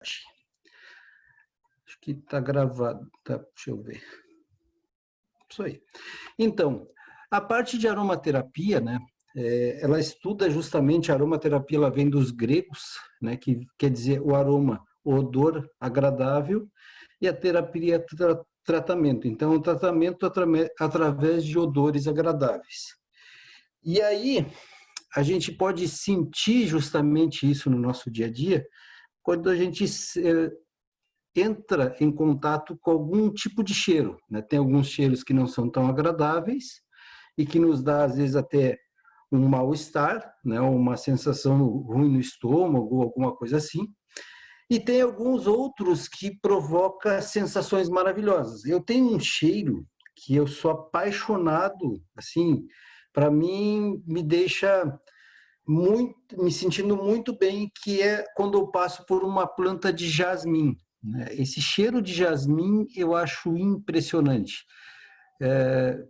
Acho que está gravado, tá? Deixa eu ver. Isso aí. Então, a parte de aromaterapia, né? Ela estuda justamente a aromaterapia, ela vem dos gregos, né? Que quer dizer o aroma, o odor agradável, e a terapia é tratamento. Então, o tratamento através de odores agradáveis. E aí, a gente pode sentir justamente isso no nosso dia a dia, quando a gente entra em contato com algum tipo de cheiro, né? Tem alguns cheiros que não são tão agradáveis e que nos dá, às vezes, até um mal-estar, né? Uma sensação ruim no estômago, alguma coisa assim. E tem alguns outros que provocam sensações maravilhosas. Eu tenho um cheiro que eu sou apaixonado, assim, para mim, me deixa me sentindo muito bem, que é quando eu passo por uma planta de jasmim, né? Esse cheiro de jasmim eu acho impressionante.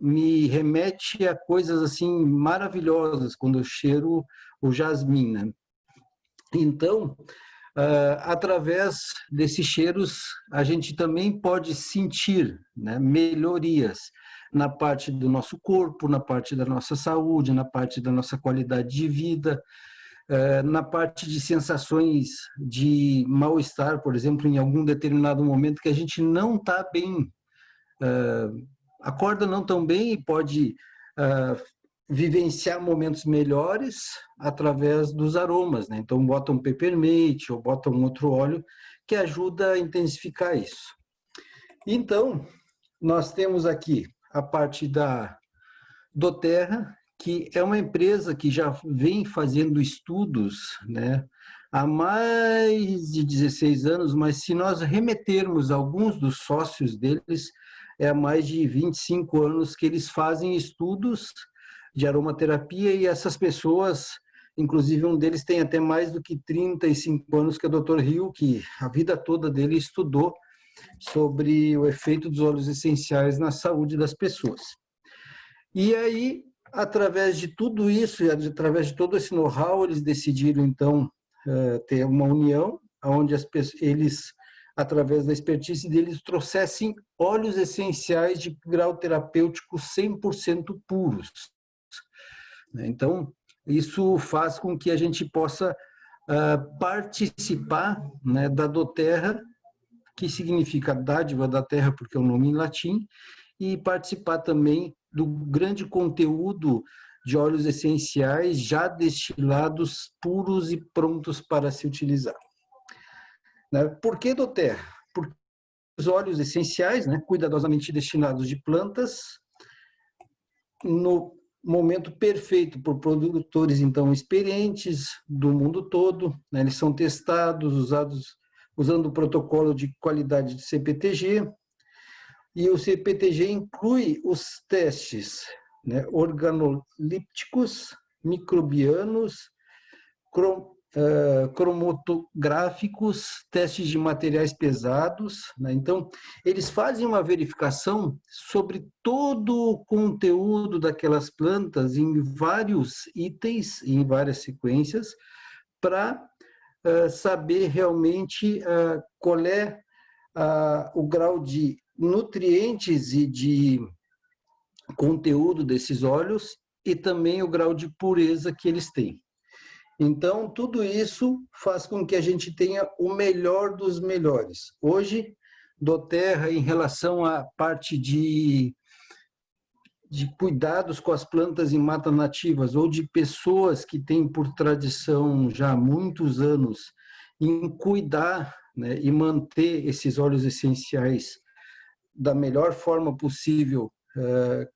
Me remete a coisas assim maravilhosas quando eu cheiro o jasmim, né? Então, através desses cheiros, a gente também pode sentir, né, melhorias na parte do nosso corpo, na parte da nossa saúde, na parte da nossa qualidade de vida, na parte de sensações de mal-estar, por exemplo, em algum determinado momento que a gente não está bem, acorda não tão bem e pode vivenciar momentos melhores através dos aromas, né? Então, bota um peppermint ou bota um outro óleo que ajuda a intensificar isso. Então, nós temos aqui a parte da doTERRA, que é uma empresa que já vem fazendo estudos, né, há mais de 16 anos, mas se nós remetermos alguns dos sócios deles, é há mais de 25 anos que eles fazem estudos de aromaterapia e essas pessoas, inclusive um deles tem até mais do que 35 anos, que é o Dr. Hill, que a vida toda dele estudou sobre o efeito dos óleos essenciais na saúde das pessoas. E aí, através de tudo isso, e através de todo esse know-how, eles decidiram, então, ter uma união, onde eles, através da expertise deles, trouxessem óleos essenciais de grau terapêutico 100% puros. Então, isso faz com que a gente possa participar, né, da doTERRA, que significa dádiva da terra, porque é o nome em latim, e participar também do grande conteúdo de óleos essenciais já destilados, puros e prontos para se utilizar. Por que doTERRA? Porque os óleos essenciais, né, cuidadosamente destinados de plantas, no momento perfeito por produtores, então, experientes do mundo todo, né, eles são testados, usados, usando o protocolo de qualidade de CPTG, e o CPTG inclui os testes, né, organolípticos, microbianos, cromatográficos, testes de materiais pesados, né? Então, eles fazem uma verificação sobre todo o conteúdo daquelas plantas em vários itens, em várias sequências, para saber realmente qual é o grau de nutrientes e de conteúdo desses óleos e também o grau de pureza que eles têm. Então, tudo isso faz com que a gente tenha o melhor dos melhores. Hoje, doTERRA, em relação à parte de cuidados com as plantas em matas nativas, ou de pessoas que têm por tradição já há muitos anos em cuidar, né, e manter esses óleos essenciais da melhor forma possível,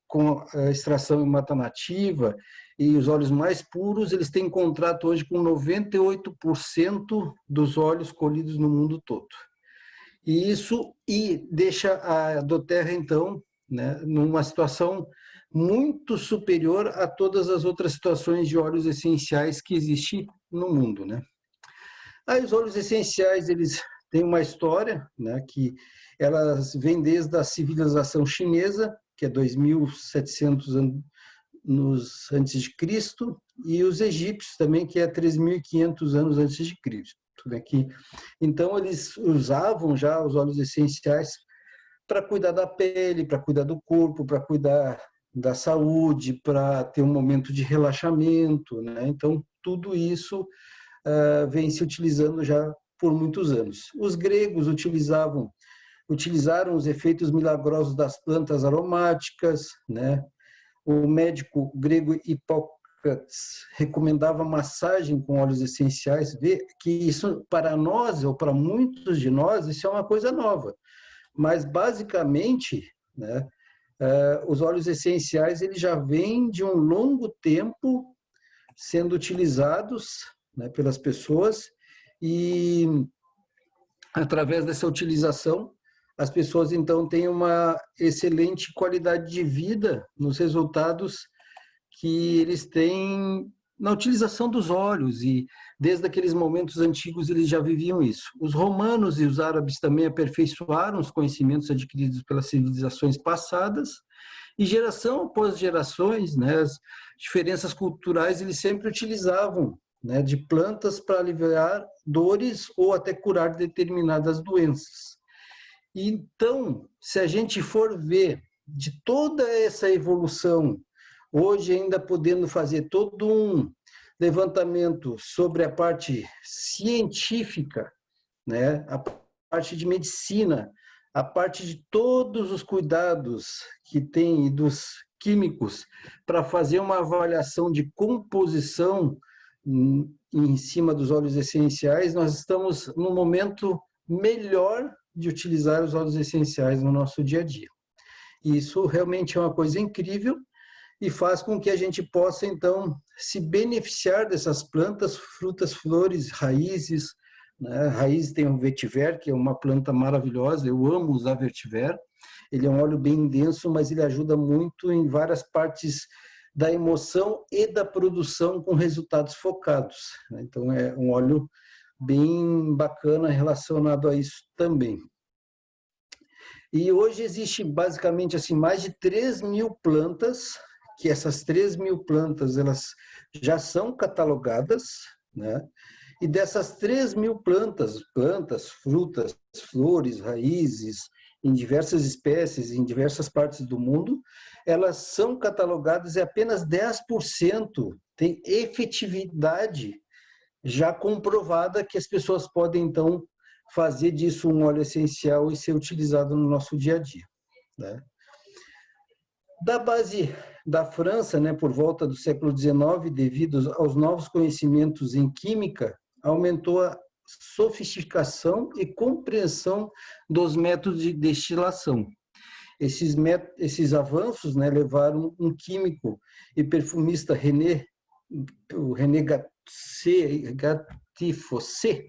com a extração em mata nativa, e os óleos mais puros, eles têm contrato hoje com 98% dos óleos colhidos no mundo todo. E isso deixa a doTERRA, então, né, numa situação muito superior a todas as outras situações de óleos essenciais que existem no mundo, né? Aí os óleos essenciais, eles têm uma história, né, que elas vêm desde a civilização chinesa, que é 2.700 anos antes de Cristo, e os egípcios também, que é 3.500 anos antes de Cristo. né? Então, eles usavam já os óleos essenciais para cuidar da pele, para cuidar do corpo, para cuidar da saúde, para ter um momento de relaxamento, né? Então, tudo isso vem se utilizando já por muitos anos. Os gregos utilizaram os efeitos milagrosos das plantas aromáticas, né? O médico grego Hipócrates recomendava massagem com óleos essenciais. Vê que isso, para nós, ou para muitos de nós, isso é uma coisa nova. Mas, basicamente, né, os óleos essenciais eles já vêm de um longo tempo sendo utilizados, né, pelas pessoas, e através dessa utilização, as pessoas então têm uma excelente qualidade de vida nos resultados que eles têm na utilização dos óleos, e desde aqueles momentos antigos eles já viviam isso. Os romanos e os árabes também aperfeiçoaram os conhecimentos adquiridos pelas civilizações passadas, e geração após gerações, né, as diferenças culturais eles sempre utilizavam, né, de plantas para aliviar dores ou até curar determinadas doenças. Então, se a gente for ver de toda essa evolução, hoje ainda podendo fazer todo um levantamento sobre a parte científica, né, a parte de medicina, a parte de todos os cuidados que tem dos químicos para fazer uma avaliação de composição em cima dos óleos essenciais, nós estamos no momento melhor de utilizar os óleos essenciais no nosso dia a dia. E isso realmente é uma coisa incrível e faz com que a gente possa, então, se beneficiar dessas plantas, frutas, flores, raízes, né? Raiz tem o vetiver, que é uma planta maravilhosa, eu amo usar vetiver. Ele é um óleo bem denso, mas ele ajuda muito em várias partes da emoção e da produção com resultados focados. Então, é um óleo bem bacana relacionado a isso também. E hoje existe basicamente assim, mais de 3.000 plantas, que essas 3.000 plantas elas já são catalogadas, né? E dessas 3.000 plantas, frutas, flores, raízes, em diversas espécies, em diversas partes do mundo, elas são catalogadas e apenas 10% tem efetividade já comprovada que as pessoas podem, então, fazer disso um óleo essencial e ser utilizado no nosso dia a dia, né? Da base da França, né, por volta do século XIX, devido aos novos conhecimentos em química, aumentou a sofisticação e compreensão dos métodos de destilação. Esses avanços, né, levaram um químico e perfumista René Gattefossé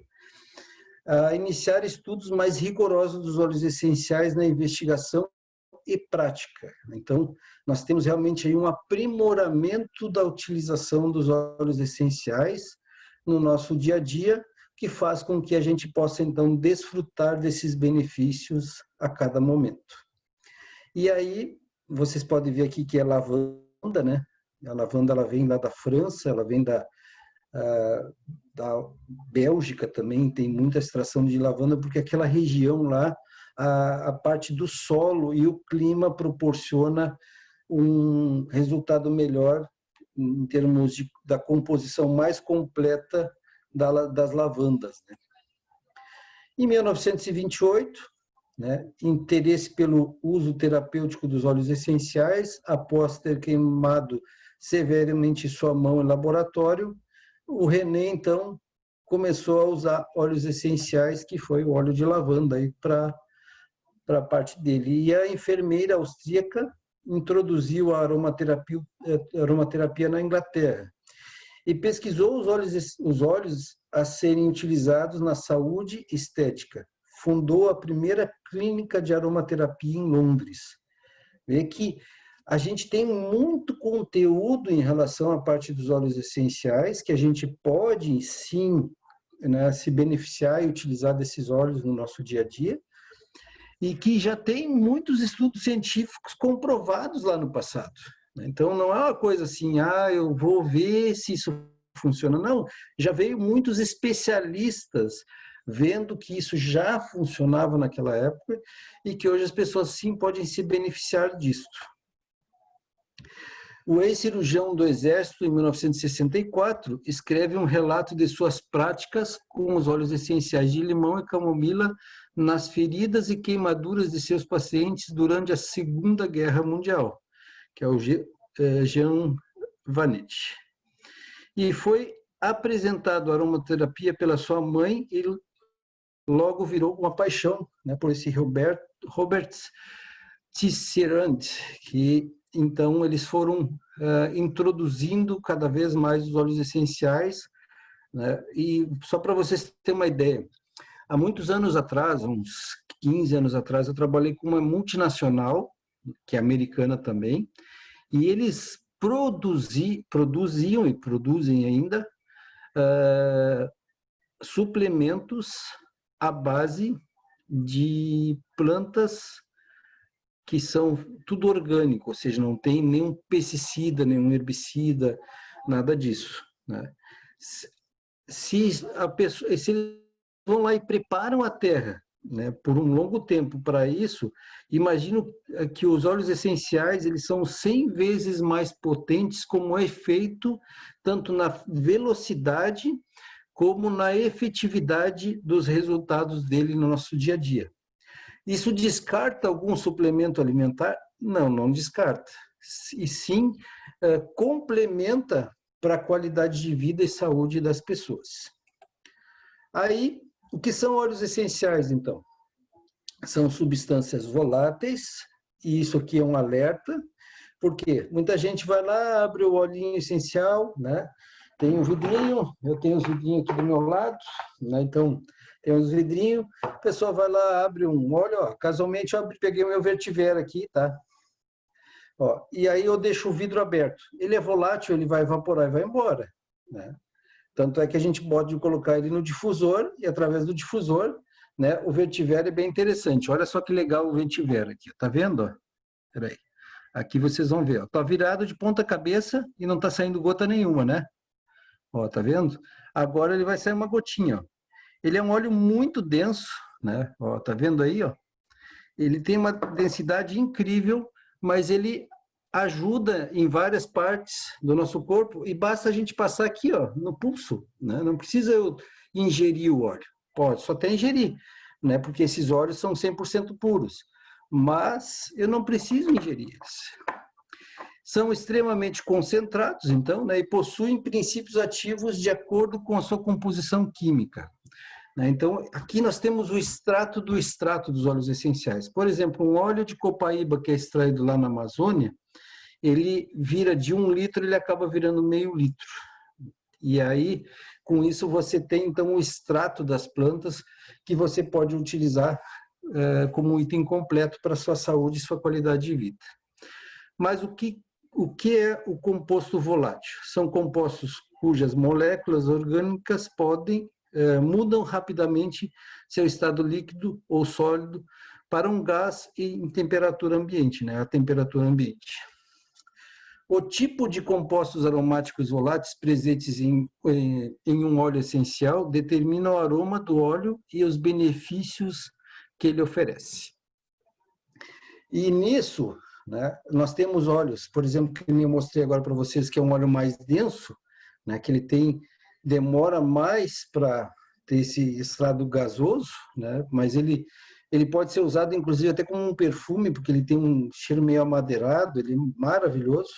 a iniciar estudos mais rigorosos dos óleos essenciais na investigação e prática. Então, nós temos realmente aí um aprimoramento da utilização dos óleos essenciais no nosso dia a dia, que faz com que a gente possa, então, desfrutar desses benefícios a cada momento. E aí, vocês podem ver aqui que é lavanda, né? A lavanda ela vem lá da França, ela vem da Bélgica também, tem muita extração de lavanda, porque aquela região lá, a parte do solo e o clima proporciona um resultado melhor em termos da composição mais completa das lavandas, né? Em 1928, né, interesse pelo uso terapêutico dos óleos essenciais, após ter queimado severamente sua mão em laboratório, o René, então, começou a usar óleos essenciais, que foi o óleo de lavanda, para a parte dele. E a enfermeira austríaca introduziu a aromaterapia na Inglaterra e pesquisou os óleos a serem utilizados na saúde estética. Fundou a primeira clínica de aromaterapia em Londres. Vê que a gente tem muito conteúdo em relação à parte dos óleos essenciais, que a gente pode, sim, né, se beneficiar e utilizar desses óleos no nosso dia a dia, e que já tem muitos estudos científicos comprovados lá no passado. Então, não é uma coisa assim, eu vou ver se isso funciona. Não, já veio muitos especialistas vendo que isso já funcionava naquela época e que hoje as pessoas sim podem se beneficiar disso. O ex-cirurgião do Exército, em 1964, escreve um relato de suas práticas com os óleos essenciais de limão e camomila nas feridas e queimaduras de seus pacientes durante a Segunda Guerra Mundial, que é o Jean Vanet. E foi apresentado a aromaterapia pela sua mãe e logo virou uma paixão, né, por esse Robert Tisserand, que então eles foram introduzindo cada vez mais os óleos essenciais, né? E só para vocês terem uma ideia, há muitos anos atrás, uns 15 anos atrás, eu trabalhei com uma multinacional, que é americana também, e eles produziam e produzem ainda suplementos à base de plantas que são tudo orgânico, ou seja, não tem nenhum pesticida, nenhum herbicida, nada disso, né? Se eles vão lá e preparam a terra, né, por um longo tempo para isso, imagino que os óleos essenciais eles são 100 vezes mais potentes como efeito, tanto na velocidade como na efetividade dos resultados dele no nosso dia a dia. Isso descarta algum suplemento alimentar? Não, não descarta. E sim, complementa para a qualidade de vida e saúde das pessoas. Aí, o que são óleos essenciais, então? São substâncias voláteis, e isso aqui é um alerta, porque muita gente vai lá, abre o olhinho essencial, né? Tem um vidrinho, eu tenho os vidrinhos aqui do meu lado, né? Então, tem uns vidrinhos, a pessoa vai lá, abre um óleo, ó, casualmente eu peguei o meu Vetiver aqui, tá? Ó, e aí eu deixo o vidro aberto. Ele é volátil, ele vai evaporar e vai embora, né? Tanto é que a gente pode colocar ele no difusor e através do difusor, né, o vetiver é bem interessante. Olha só que legal o vetiver aqui, tá vendo? Peraí. Aqui vocês vão ver, ó, tá virado de ponta cabeça e não tá saindo gota nenhuma, né? Ó, tá vendo? Agora ele vai sair uma gotinha, ó. Ele é um óleo muito denso, né? Ó, tá vendo aí, ó? Ele tem uma densidade incrível, mas ele ajuda em várias partes do nosso corpo e basta a gente passar aqui, ó, no pulso, né? Não precisa eu ingerir o óleo. Pode só até ingerir, né? Porque esses óleos são 100% puros, mas eu não preciso ingerir eles. São extremamente concentrados, então, né? E possuem princípios ativos de acordo com a sua composição química. Então, aqui nós temos o extrato dos óleos essenciais. Por exemplo, um óleo de copaíba que é extraído lá na Amazônia, ele vira de 1 litro, ele acaba virando meio litro. E aí, com isso, você tem, então, o extrato das plantas que você pode utilizar como um item completo para a sua saúde e sua qualidade de vida. Mas o que é o composto volátil? São compostos cujas moléculas orgânicas mudam rapidamente seu estado líquido ou sólido para um gás em temperatura ambiente, né? A temperatura ambiente. O tipo de compostos aromáticos voláteis presentes em um óleo essencial determina o aroma do óleo e os benefícios que ele oferece. E nisso, né, nós temos óleos, por exemplo, que eu mostrei agora para vocês, que é um óleo mais denso, né, que ele demora mais para ter esse extrato gasoso, né, mas ele pode ser usado, inclusive, até como um perfume, porque ele tem um cheiro meio amadeirado, ele é maravilhoso,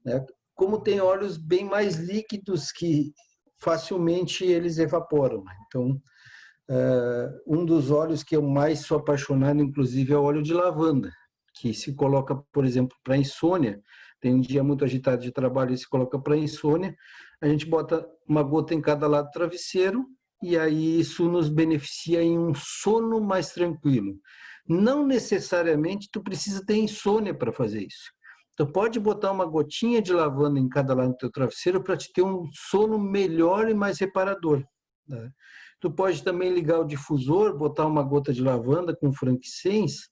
né, como tem óleos bem mais líquidos que facilmente eles evaporam. Então, um dos óleos que eu mais sou apaixonado, inclusive, é o óleo de lavanda, que se coloca, por exemplo, para insônia. Tem um dia muito agitado de trabalho e se coloca para insônia, a gente bota uma gota em cada lado do travesseiro e aí isso nos beneficia em um sono mais tranquilo. Não necessariamente tu precisa ter insônia para fazer isso. Tu pode botar uma gotinha de lavanda em cada lado do teu travesseiro para te ter um sono melhor e mais reparador, né? Tu pode também ligar o difusor, botar uma gota de lavanda com frankincense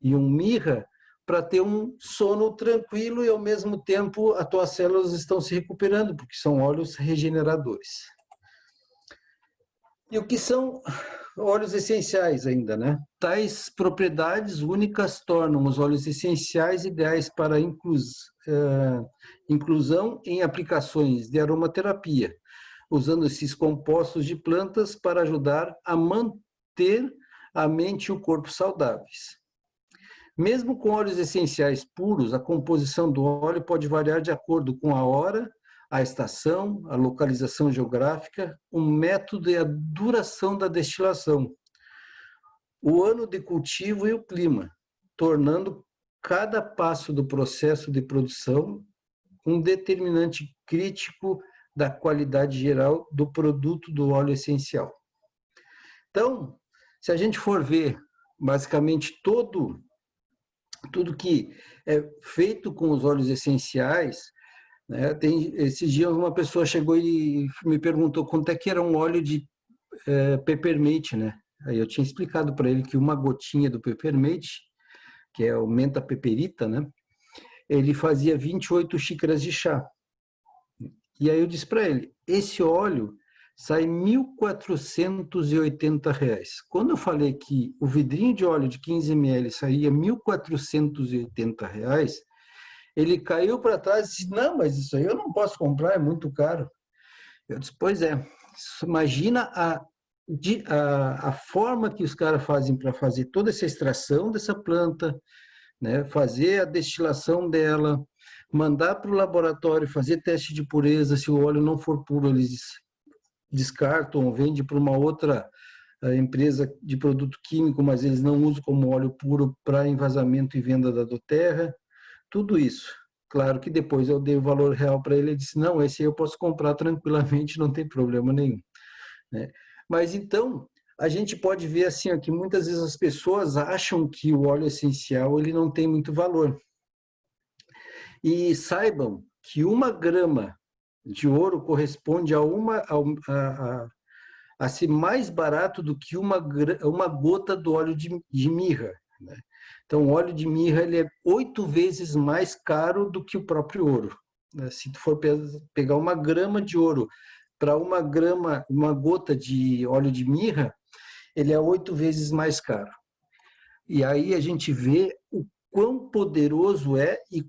e um mirra para ter um sono tranquilo e, ao mesmo tempo, as tuas células estão se recuperando, porque são óleos regeneradores. E o que são óleos essenciais ainda, né? Tais propriedades únicas tornam os óleos essenciais ideais para inclusão em aplicações de aromaterapia, usando esses compostos de plantas para ajudar a manter a mente e o corpo saudáveis. Mesmo com óleos essenciais puros, a composição do óleo pode variar de acordo com a hora, a estação, a localização geográfica, o método e a duração da destilação, o ano de cultivo e o clima, tornando cada passo do processo de produção um determinante crítico da qualidade geral do produto do óleo essencial. Então, se a gente for ver, basicamente, tudo que é feito com os óleos essenciais, né? Esses dias uma pessoa chegou e me perguntou quanto é que era um óleo de peppermint, né? Aí eu tinha explicado para ele que uma gotinha do peppermint, que é o menta peperita, né? Ele fazia 28 xícaras de chá. E aí eu disse para ele, esse óleo sai R$ 1.480. Quando eu falei que o vidrinho de óleo de 15 ml saía R$ 1.480, ele caiu para trás e disse, não, mas isso aí eu não posso comprar, é muito caro. Eu disse, pois é, imagina a forma que os caras fazem para fazer toda essa extração dessa planta, né, fazer a destilação dela, mandar para o laboratório, fazer teste de pureza, se o óleo não for puro, eles descartam ou vendem para uma outra empresa de produto químico, mas eles não usam como óleo puro para envasamento e venda da doTERRA, tudo isso. Claro que depois eu dei o valor real para ele e disse, não, esse aí eu posso comprar tranquilamente, não tem problema nenhum. Né? Mas então, a gente pode ver assim, ó, que muitas vezes as pessoas acham que o óleo essencial ele não tem muito valor. E saibam que 1 grama de ouro corresponde a ser mais barato do que uma gota do óleo de mirra. Né? Então, o óleo de mirra ele é 8 vezes mais caro do que o próprio ouro. Né? Se tu for pegar 1 grama de ouro para uma gota de óleo de mirra, ele é 8 vezes mais caro. E aí a gente vê o quão poderoso é e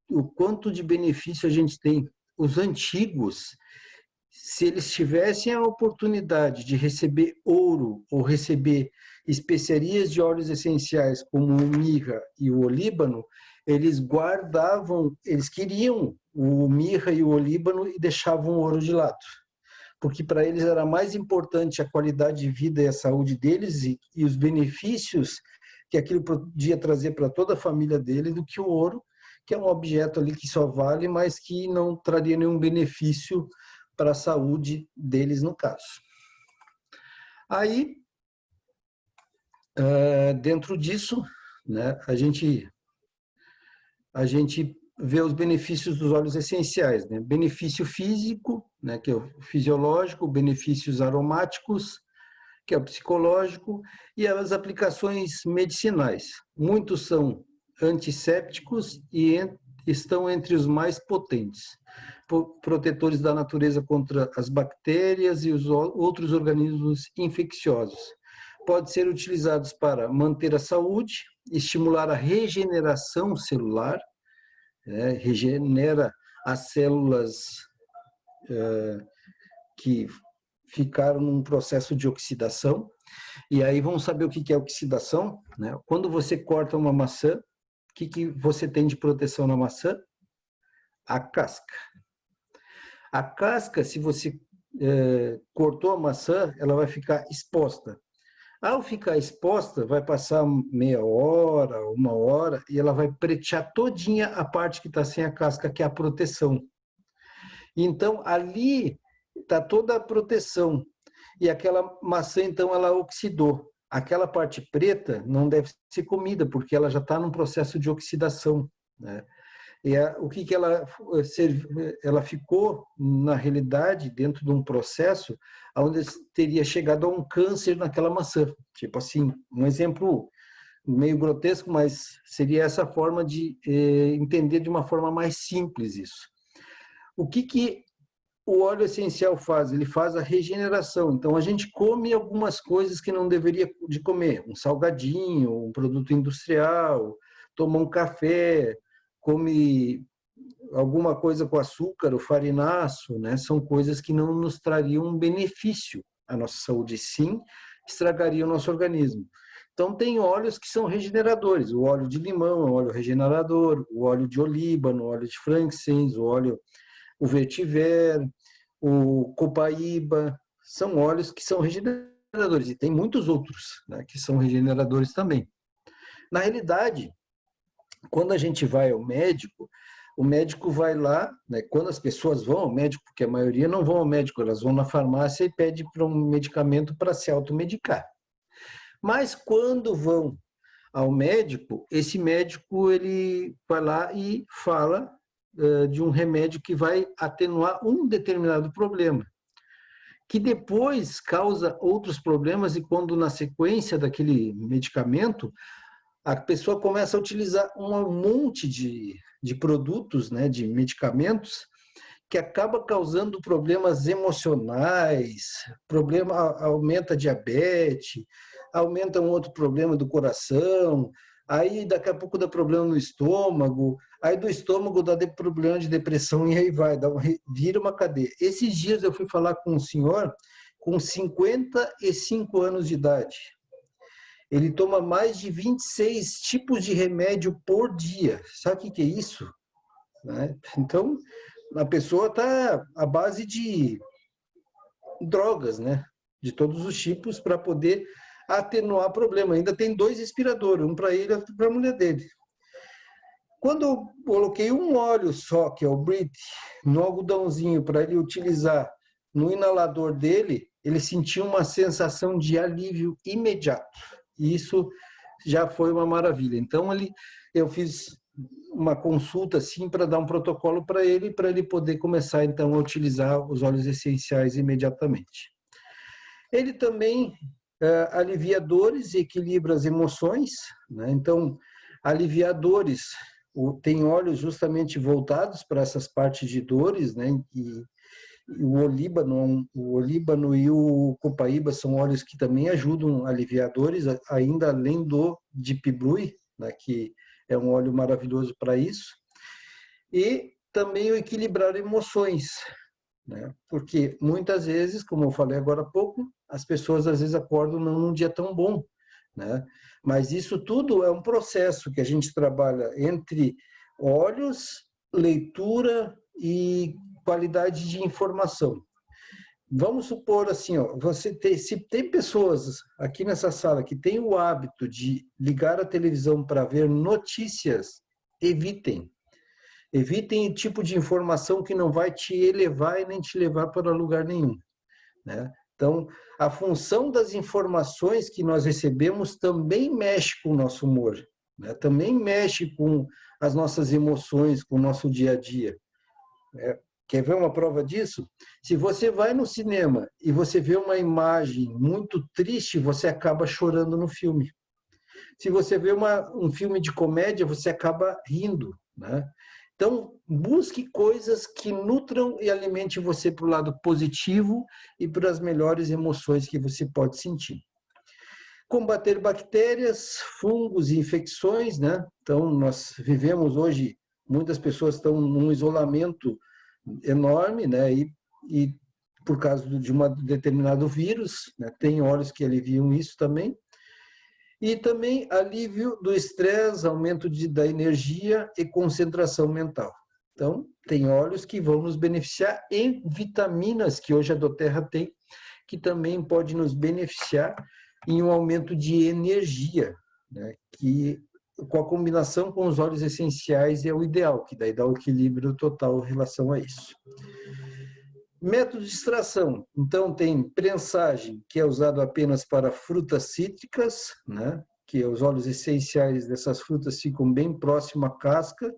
o quanto de benefício a gente tem. Os antigos, se eles tivessem a oportunidade de receber ouro ou receber especiarias de óleos essenciais como o mirra e o olíbano, eles guardavam, eles queriam o mirra e o olíbano e deixavam o ouro de lado. Porque para eles era mais importante a qualidade de vida e a saúde deles e os benefícios que aquilo podia trazer para toda a família deles do que o ouro, que é um objeto ali que só vale, mas que não traria nenhum benefício para a saúde deles, no caso. Aí, dentro disso, né, a gente vê os benefícios dos óleos essenciais, né? Benefício físico, né, que é o fisiológico, benefícios aromáticos, que é o psicológico, e as aplicações medicinais. Muitos são antissépticos e estão entre os mais potentes, protetores da natureza contra as bactérias e os outros organismos infecciosos. Pode ser utilizados para manter a saúde, estimular a regeneração celular, regenera as células que ficaram num processo de oxidação. E aí vamos saber o que é oxidação, né? Quando você corta uma maçã, o que você tem de proteção na maçã? A casca. A casca, se você cortou a maçã, ela vai ficar exposta. Ao ficar exposta, vai passar meia hora, 1 hora, e ela vai pretear todinha a parte que está sem a casca, que é a proteção. Então, ali está toda a proteção. E aquela maçã, então, ela oxidou. Aquela parte preta não deve ser comida, porque ela já está num processo de oxidação. Né? E o que ela ficou, na realidade, dentro de um processo onde teria chegado a um câncer naquela maçã. Tipo assim, um exemplo meio grotesco, mas seria essa forma de entender de uma forma mais simples isso. O que o óleo essencial faz? Ele faz a regeneração. Então, a gente come algumas coisas que não deveria de comer. Um salgadinho, um produto industrial, toma um café, come alguma coisa com açúcar, o farináceo, né? São coisas que não nos trariam um benefício à nossa saúde, sim, estragariam o nosso organismo. Então, tem óleos que são regeneradores. O óleo de limão é um óleo regenerador, o óleo de olíbano, o óleo de frankincense, o vetiver, o copaíba, são óleos que são regeneradores. E tem muitos outros, né, que são regeneradores também. Na realidade, quando a gente vai ao médico, o médico vai lá, né, quando as pessoas vão ao médico, porque a maioria não vão ao médico, elas vão na farmácia e pedem para um medicamento para se automedicar. Mas quando vão ao médico, esse médico ele vai lá e fala de um remédio que vai atenuar um determinado problema, que depois causa outros problemas e quando na sequência daquele medicamento, a pessoa começa a utilizar um monte de produtos, né, de medicamentos, que acaba causando problemas emocionais, aumenta a diabetes, aumenta um outro problema do coração, aí daqui a pouco dá problema no estômago, aí do estômago dá problema de depressão e aí vai, vira uma cadeia. Esses dias eu fui falar com um senhor com 55 anos de idade. Ele toma mais de 26 tipos de remédio por dia. Sabe o que é isso? Então, a pessoa está à base de drogas, né? De todos os tipos, para poder atenuar problema. Ainda tem 2 respiradores, um para ele e outro para a mulher dele. Quando eu coloquei um óleo só, que é o Brit, no algodãozinho, para ele utilizar no inalador dele, ele sentiu uma sensação de alívio imediato. E isso já foi uma maravilha. Então, eu fiz uma consulta assim para dar um protocolo para ele poder começar então a utilizar os óleos essenciais imediatamente. Ele também alivia dores e equilibra as emoções, né? Então, alivia dores, tem óleos justamente voltados para essas partes de dores, né? E o olíbano e o copaíba são óleos que também ajudam a aliviar dores, ainda além do Deep-Blue, né? Que é um óleo maravilhoso para isso. E também o equilibrar emoções, né? Porque muitas vezes, como eu falei agora há pouco, as pessoas às vezes acordam num dia tão bom, né? Mas isso tudo é um processo que a gente trabalha entre óleos, leitura e qualidade de informação. Vamos supor assim, ó, se tem pessoas aqui nessa sala que têm o hábito de ligar a televisão para ver notícias, evitem. Evitem o tipo de informação que não vai te elevar e nem te levar para lugar nenhum, né? Então, a função das informações que nós recebemos também mexe com o nosso humor, né? Também mexe com as nossas emoções, com o nosso dia a dia, né? Quer ver uma prova disso? Se você vai no cinema e você vê uma imagem muito triste, você acaba chorando no filme. Se você vê um filme de comédia, você acaba rindo, né? Então, busque coisas que nutram e alimentem você para o lado positivo e para as melhores emoções que você pode sentir. Combater bactérias, fungos e infecções, né? Então, nós vivemos hoje, muitas pessoas estão num isolamento enorme, né? E por causa de um determinado vírus, né? Tem óleos que aliviam isso também. E também alívio do estresse, aumento da energia e concentração mental. Então, tem óleos que vão nos beneficiar em vitaminas que hoje a doTERRA tem, que também pode nos beneficiar em um aumento de energia, né? Que com a combinação com os óleos essenciais é o ideal, que daí dá o equilíbrio total em relação a isso. Método de extração. Então, tem prensagem, que é usado apenas para frutas cítricas, né? Que os óleos essenciais dessas frutas ficam bem próximo à casca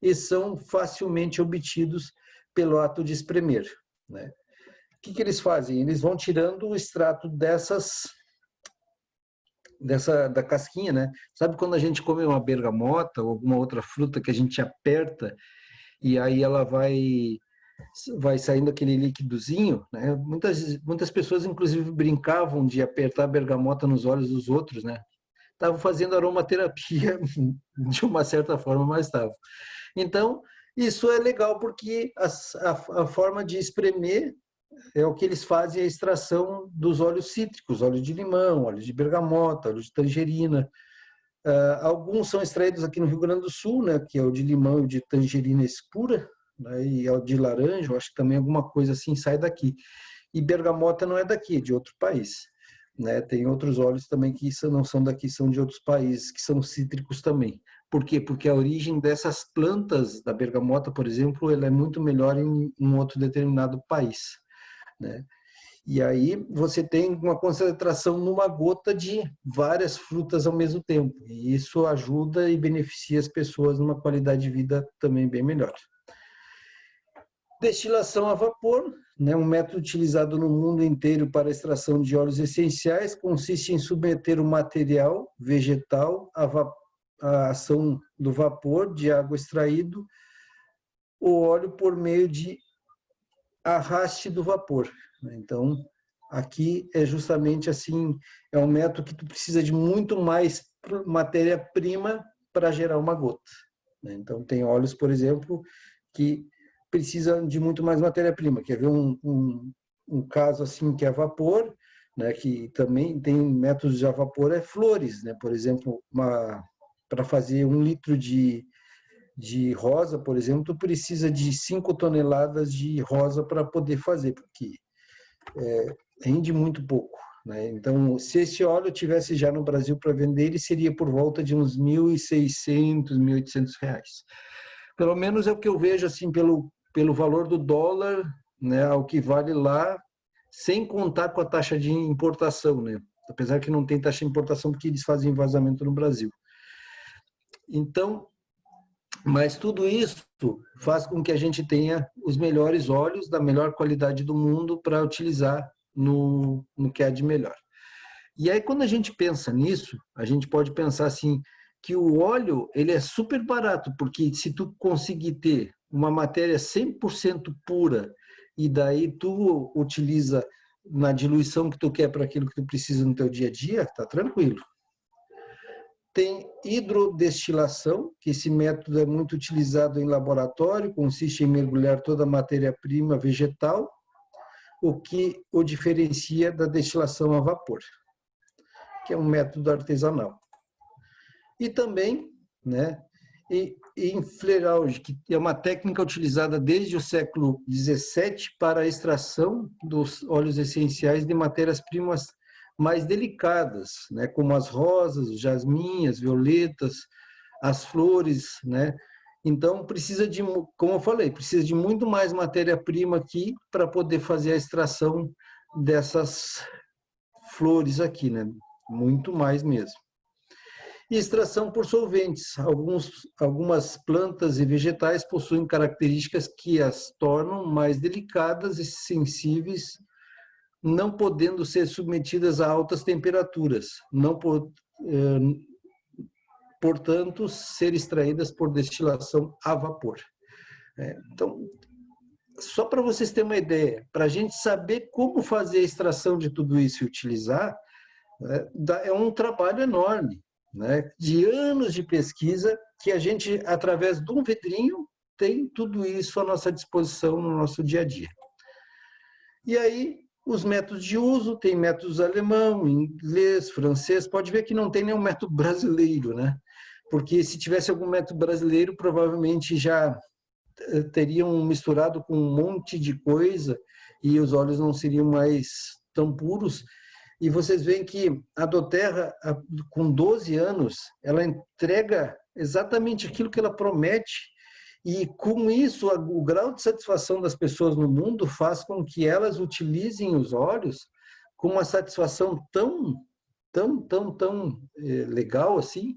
e são facilmente obtidos pelo ato de espremer, né? O que eles fazem? Eles vão tirando o extrato da casquinha, né? Sabe quando a gente come uma bergamota ou alguma outra fruta que a gente aperta e aí ela vai saindo aquele líquidozinho, né? Muitas pessoas, inclusive, brincavam de apertar a bergamota nos olhos dos outros, né? Estavam fazendo aromaterapia de uma certa forma, mas estavam. Então, isso é legal porque a forma de espremer é o que eles fazem, a extração dos óleos cítricos, óleo de limão, óleo de bergamota, óleo de tangerina. Alguns são extraídos aqui no Rio Grande do Sul, né, que é o de limão e o de tangerina escura, né, e o de laranja, eu acho que também alguma coisa assim sai daqui. E bergamota não é daqui, é de outro país. Né? Tem outros óleos também que não são daqui, são de outros países, que são cítricos também. Por quê? Porque a origem dessas plantas da bergamota, por exemplo, ela é muito melhor em um outro determinado país. Né? E aí você tem uma concentração numa gota de várias frutas ao mesmo tempo. E isso ajuda e beneficia as pessoas numa qualidade de vida também bem melhor. Destilação a vapor, né, um método utilizado no mundo inteiro para a extração de óleos essenciais, consiste em submeter o material vegetal à ação do vapor de água extraído, o óleo por meio de arraste do vapor. Então, aqui é justamente assim, é um método que tu precisa de muito mais matéria-prima para gerar uma gota. Então, tem óleos, por exemplo, que precisam de muito mais matéria-prima. Quer ver um caso assim que é vapor, né, que também tem métodos de a vapor, é flores, né? Por exemplo, para fazer 1 litro de rosa, por exemplo, tu precisa de 5 toneladas de rosa para poder fazer, porque rende muito pouco. Né? Então, se esse óleo tivesse já no Brasil para vender, ele seria por volta de uns R$1.600, R$1.800. Pelo menos é o que eu vejo assim pelo valor do dólar, né, ao que vale lá, sem contar com a taxa de importação, né? Apesar que não tem taxa de importação porque eles fazem vazamento no Brasil. Então, mas tudo isso faz com que a gente tenha os melhores óleos da melhor qualidade do mundo para utilizar no que há de melhor. E aí, quando a gente pensa nisso, a gente pode pensar assim, que o óleo ele é super barato, porque se tu conseguir ter uma matéria 100% pura e daí tu utiliza na diluição que tu quer para aquilo que tu precisa no teu dia a dia, tá tranquilo. Tem hidrodestilação, que esse método é muito utilizado em laboratório, consiste em mergulhar toda a matéria-prima vegetal, o que o diferencia da destilação a vapor, que é um método artesanal. E também, né, em fleurage, que é uma técnica utilizada desde o século XVII para a extração dos óleos essenciais de matérias-primas mais delicadas, né, como as rosas, os jasmim, as violetas, as flores, né? Então precisa de, como eu falei, precisa de muito mais matéria-prima aqui para poder fazer a extração dessas flores aqui, né? Muito mais mesmo. E extração por solventes. Algumas plantas e vegetais possuem características que as tornam mais delicadas e sensíveis, não podendo ser submetidas a altas temperaturas, portanto, ser extraídas por destilação a vapor. Então, só para vocês terem uma ideia, para a gente saber como fazer a extração de tudo isso e utilizar, é um trabalho enorme. Né, de anos de pesquisa, que a gente, através de um vidrinho, tem tudo isso à nossa disposição no nosso dia a dia. E aí, os métodos de uso, tem métodos alemão, inglês, francês, pode ver que não tem nenhum método brasileiro, né? Porque se tivesse algum método brasileiro, provavelmente já teriam misturado com um monte de coisa e os óleos não seriam mais tão puros. E vocês veem que a doTERRA, com 12 anos, ela entrega exatamente aquilo que ela promete, e com isso, o grau de satisfação das pessoas no mundo faz com que elas utilizem os óleos com uma satisfação tão legal assim,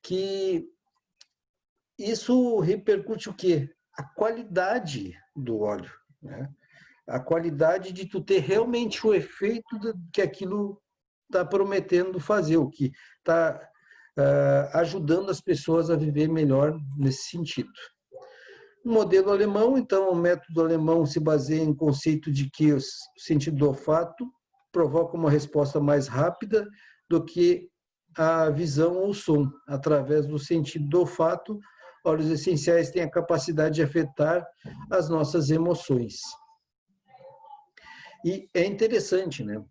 que isso repercute o quê? A qualidade do óleo, né? A qualidade de tu ter realmente o efeito que aquilo está prometendo fazer, o que está ajudando as pessoas a viver melhor nesse sentido. O modelo alemão, então, o método alemão se baseia em conceito de que o sentido do olfato provoca uma resposta mais rápida do que a visão ou o som. Através do sentido do olfato, óleos essenciais têm a capacidade de afetar as nossas emoções. E é interessante, né?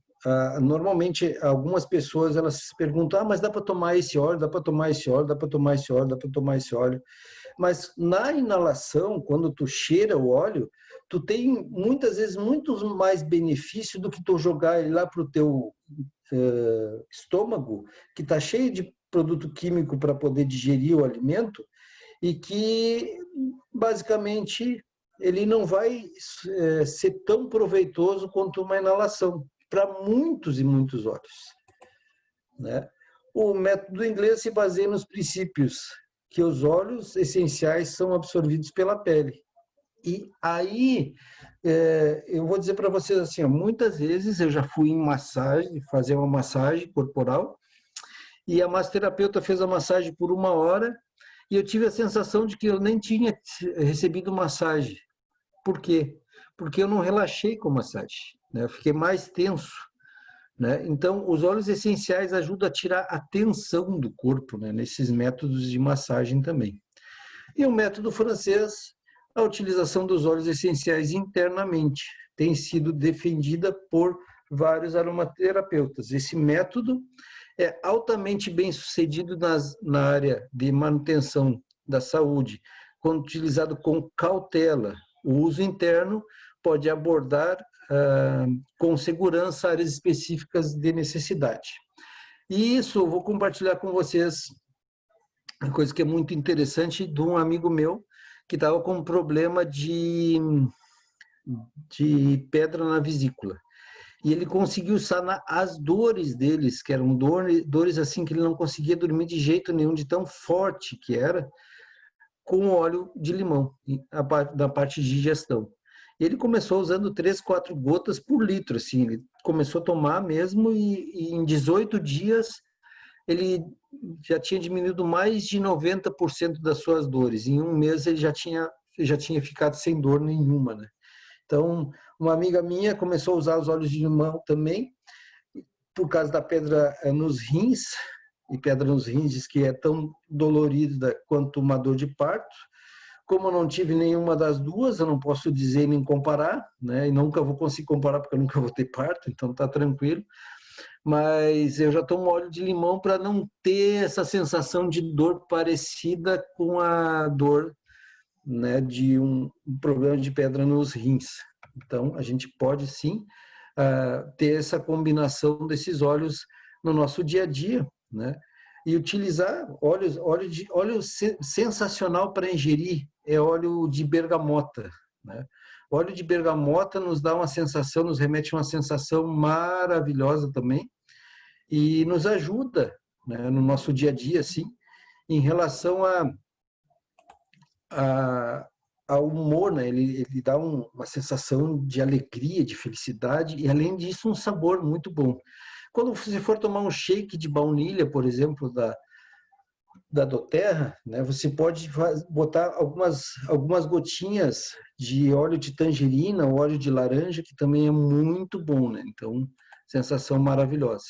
Normalmente, algumas pessoas elas se perguntam, mas dá para tomar esse óleo, dá para tomar esse óleo, dá para tomar esse óleo, dá para tomar esse óleo. Mas na inalação, quando tu cheira o óleo, tu tem muitas vezes muito mais benefício do que tu jogar ele lá para o teu estômago, que está cheio de produto químico para poder digerir o alimento e que basicamente ele não vai ser tão proveitoso quanto uma inalação para muitos e muitos óleos, né? O método inglês se baseia nos princípios que os óleos essenciais são absorvidos pela pele. E aí, eu vou dizer para vocês assim, muitas vezes eu já fui em massagem, fazer uma massagem corporal, e a massoterapeuta fez a massagem por 1 hora, e eu tive a sensação de que eu nem tinha recebido massagem. Por quê? Porque eu não relaxei com a massagem, né? Eu fiquei mais tenso, né? Então, os óleos essenciais ajudam a tirar a tensão do corpo, né? Nesses métodos de massagem também. E o método francês, a utilização dos óleos essenciais internamente, tem sido defendida por vários aromaterapeutas. Esse método é altamente bem sucedido na área de manutenção da saúde, quando utilizado com cautela. O uso interno pode abordar com segurança áreas específicas de necessidade. E isso eu vou compartilhar com vocês uma coisa que é muito interessante de um amigo meu que estava com um problema de pedra na vesícula. E ele conseguiu sanar as dores deles, que eram dores assim que ele não conseguia dormir de jeito nenhum, de tão forte que era, com óleo de limão, da parte de digestão. Ele começou usando 3, 4 gotas por litro, assim, ele começou a tomar mesmo e em 18 dias ele já tinha diminuído mais de 90% das suas dores. Em 1 mês ele já tinha ficado sem dor nenhuma, né? Então, uma amiga minha começou a usar os óleos de limão também, por causa da pedra nos rins, e pedra nos rins diz que é tão dolorida quanto uma dor de parto. Como eu não tive nenhuma das duas, eu não posso dizer nem comparar, né? E nunca vou conseguir comparar porque eu nunca vou ter parto, então tá tranquilo. Mas eu já tomo óleo de limão para não ter essa sensação de dor parecida com a dor, né, de um problema de pedra nos rins. Então, a gente pode sim ter essa combinação desses óleos no nosso dia a dia, né? E utilizar óleo sensacional para ingerir é óleo de bergamota, né? O óleo de bergamota nos dá uma sensação, nos remete a uma sensação maravilhosa também e nos ajuda, né, no nosso dia a dia, assim, em relação ao humor, né? Ele dá uma sensação de alegria, de felicidade e, além disso, um sabor muito bom. Quando você for tomar um shake de baunilha, por exemplo, da doTERRA, né, você pode botar algumas gotinhas de óleo de tangerina, óleo de laranja, que também é muito bom, né? Então, sensação maravilhosa.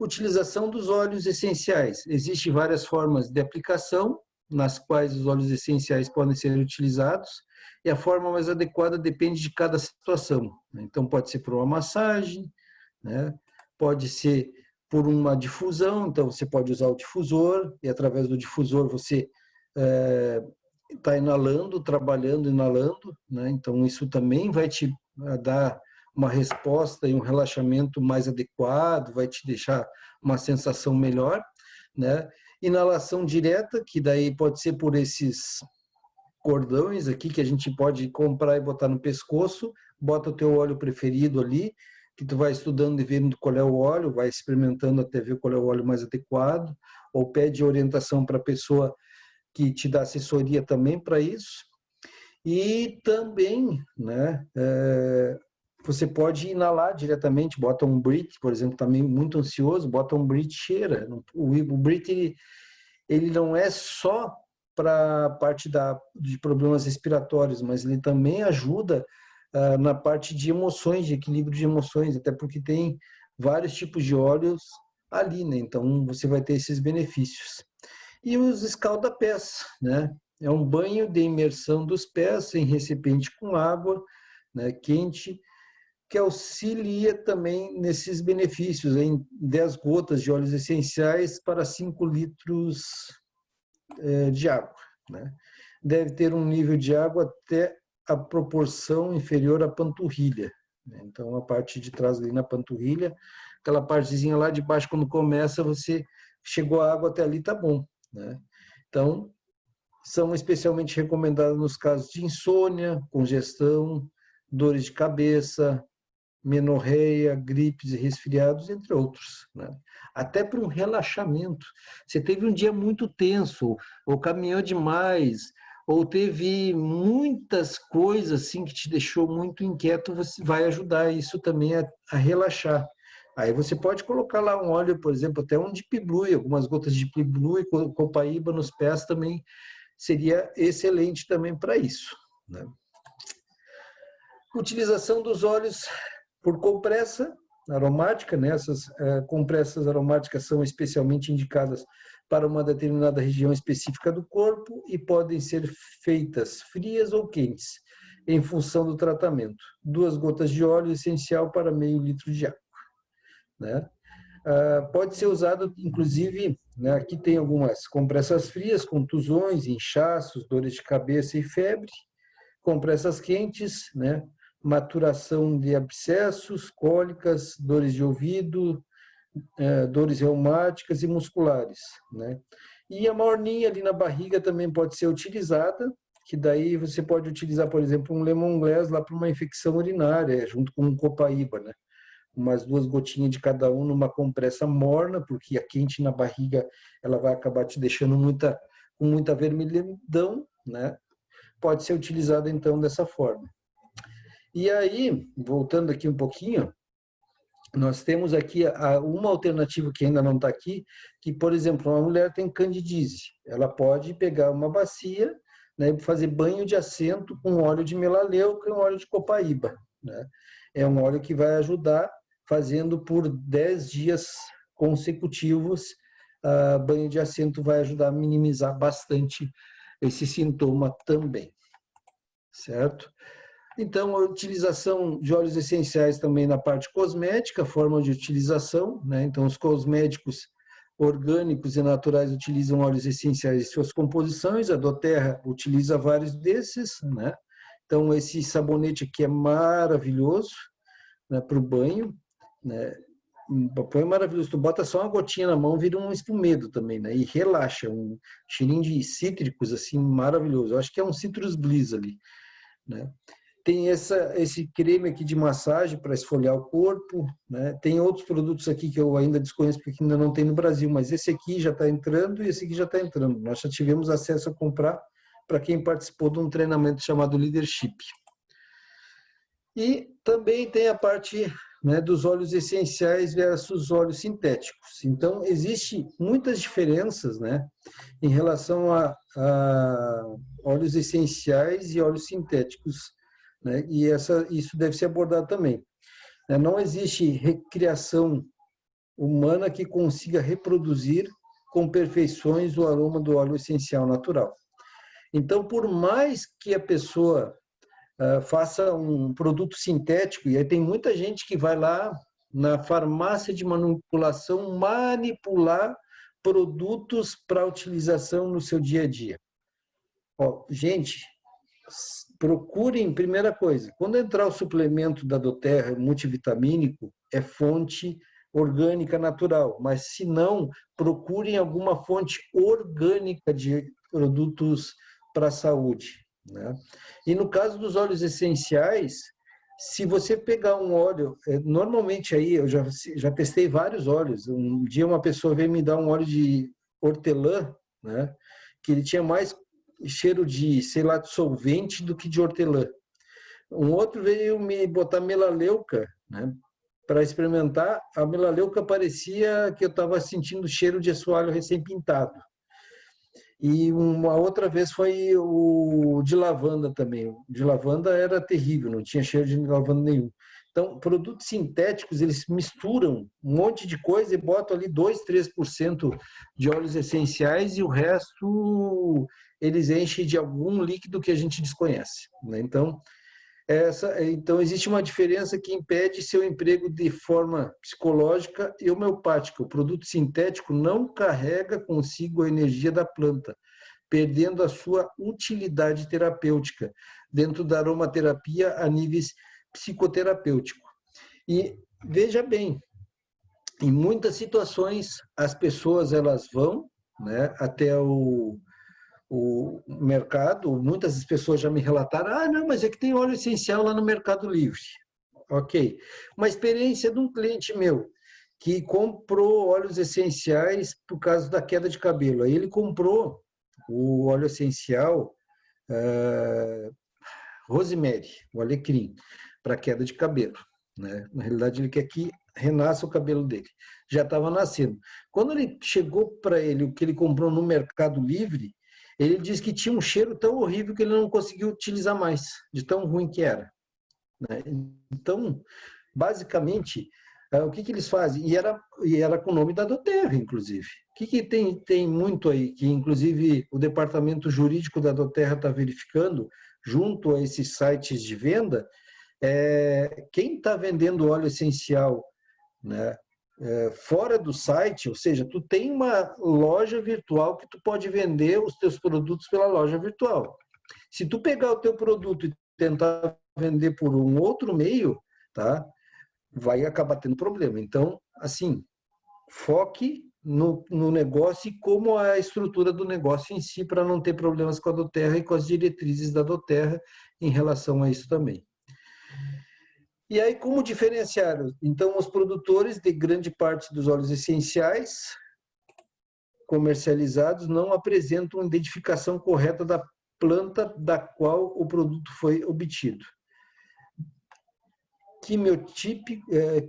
Utilização dos óleos essenciais. Existem várias formas de aplicação, nas quais os óleos essenciais podem ser utilizados, e a forma mais adequada depende de cada situação. Então, pode ser por uma massagem, né? Pode ser por uma difusão, então você pode usar o difusor, e através do difusor você está inalando, trabalhando, inalando, né? Então isso também vai te dar uma resposta e um relaxamento mais adequado, vai te deixar uma sensação melhor, né? Inalação direta, que daí pode ser por esses cordões aqui que a gente pode comprar e botar no pescoço, bota o teu óleo preferido ali, que tu vai estudando e vendo qual é o óleo, vai experimentando até ver qual é o óleo mais adequado, ou pede orientação para a pessoa que te dá assessoria também para isso. E também, né, você pode inalar diretamente, bota um Brit, por exemplo, também muito ansioso, bota um Brit, cheira. O Brit, ele não é só para a parte de problemas respiratórios, mas ele também ajuda na parte de emoções, de equilíbrio de emoções, até porque tem vários tipos de óleos ali, né? Então você vai ter esses benefícios. E os escalda-pés, né? É um banho de imersão dos pés em recipiente com água, né, quente, que auxilia também nesses benefícios, em 10 gotas de óleos essenciais para 5 litros de água, né? Deve ter um nível de água até a proporção inferior à panturrilha, né? Então, a parte de trás ali na panturrilha, aquela partezinha lá de baixo, quando começa, você chegou a água até ali, tá bom, né? Então, são especialmente recomendados nos casos de insônia, congestão, dores de cabeça, menorreia, gripes e resfriados, entre outros, né? Até para um relaxamento. Você teve um dia muito tenso, ou caminhou demais, ou teve muitas coisas assim que te deixou muito inquieto, você vai ajudar isso também a relaxar. Aí você pode colocar lá um óleo, por exemplo, até um Deep Blue, algumas gotas de Deep Blue e copaíba nos pés também seria excelente também para isso, né? Utilização dos óleos por compressa aromática, né? Essas compressas aromáticas são especialmente indicadas para uma determinada região específica do corpo e podem ser feitas frias ou quentes, em função do tratamento. 2 gotas de óleo essencial para meio litro de água, né? Pode ser usado, inclusive, né, aqui tem algumas compressas frias, contusões, inchaços, dores de cabeça e febre, compressas quentes, né, maturação de abscessos, cólicas, dores de ouvido, dores reumáticas e musculares, né? E a morninha ali na barriga também pode ser utilizada, que daí você pode utilizar, por exemplo, um lemongrass lá para uma infecção urinária, junto com um copaíba, né? Umas 2 gotinhas de cada um numa compressa morna, porque a quente na barriga ela vai acabar te deixando com muita vermelhidão, né? Pode ser utilizada então dessa forma. E aí, voltando aqui um pouquinho, nós temos aqui uma alternativa que ainda não está aqui, que, por exemplo, uma mulher tem candidíase, ela pode pegar uma bacia, né, e fazer banho de assento com óleo de melaleuca e um óleo de copaíba, né? É um óleo que vai ajudar, fazendo por 10 dias consecutivos, banho de assento vai ajudar a minimizar bastante esse sintoma também, certo? Então, a utilização de óleos essenciais também na parte cosmética, forma de utilização, né? Então, os cosméticos orgânicos e naturais utilizam óleos essenciais em suas composições, a doTERRA utiliza vários desses, né? Então, esse sabonete aqui é maravilhoso, né, para o banho, né? Põe maravilhoso, tu bota só uma gotinha na mão, vira um espumedo também, né? E relaxa, um cheirinho de cítricos, assim, maravilhoso. Eu acho que é um Citrus Bliss ali, né? Tem esse creme aqui de massagem para esfoliar o corpo, né? Tem outros produtos aqui que eu ainda desconheço porque ainda não tem no Brasil, mas esse aqui já está entrando e esse aqui já está entrando. Nós já tivemos acesso a comprar para quem participou de um treinamento chamado Leadership. E também tem a parte, né, dos óleos essenciais versus óleos sintéticos. Então, existe muitas diferenças, né, em relação a óleos essenciais e óleos sintéticos, né, e isso deve ser abordado também. Não existe recriação humana que consiga reproduzir com perfeições o aroma do óleo essencial natural. Então, por mais que a pessoa faça um produto sintético, e aí tem muita gente que vai lá na farmácia de manipulação manipular produtos para utilização no seu dia a dia. Gente, procurem, primeira coisa, quando entrar o suplemento da doTERRA multivitamínico, é fonte orgânica natural, mas se não, procurem alguma fonte orgânica de produtos para a saúde, né? E no caso dos óleos essenciais, se você pegar um óleo, normalmente aí, eu já testei vários óleos, um dia uma pessoa veio me dar um óleo de hortelã, né, que ele tinha mais cheiro de, sei lá, de solvente do que de hortelã. Um outro veio me botar melaleuca, né? Para experimentar. A melaleuca parecia que eu estava sentindo cheiro de assoalho recém-pintado. E uma outra vez foi o de lavanda também. O de lavanda era terrível, não tinha cheiro de lavanda nenhum. Então, produtos sintéticos, eles misturam um monte de coisa e botam ali 2, 3% de óleos essenciais e o resto eles enchem de algum líquido que a gente desconhece, né? Então, existe uma diferença que impede seu emprego de forma psicológica e homeopática. O produto sintético não carrega consigo a energia da planta, perdendo a sua utilidade terapêutica dentro da aromaterapia a níveis psicoterapêutico. E veja bem, em muitas situações as pessoas elas vão, né, até o mercado, muitas pessoas já me relataram, não, mas é que tem óleo essencial lá no Mercado Livre. Ok. Uma experiência de um cliente meu, que comprou óleos essenciais por causa da queda de cabelo. Aí ele comprou o óleo essencial rosemary, o alecrim, para queda de cabelo, né? Na realidade, ele quer que renasça o cabelo dele. Já estava nascendo. Quando ele chegou para ele o que ele comprou no Mercado Livre, ele disse que tinha um cheiro tão horrível que ele não conseguiu utilizar mais, de tão ruim que era, né? Então, basicamente, o que eles fazem? E era com o nome da doTERRA, inclusive. O que tem muito aí, que inclusive o departamento jurídico da doTERRA está verificando, junto a esses sites de venda, quem está vendendo óleo essencial, né, fora do site, ou seja, tu tem uma loja virtual que tu pode vender os teus produtos pela loja virtual. Se tu pegar o teu produto e tentar vender por um outro meio, tá, vai acabar tendo problema. Então, assim, foque no negócio e como a estrutura do negócio em si, para não ter problemas com a doTERRA e com as diretrizes da doTERRA em relação a isso também. E aí, como diferenciar? Então, os produtores de grande parte dos óleos essenciais comercializados não apresentam identificação correta da planta da qual o produto foi obtido.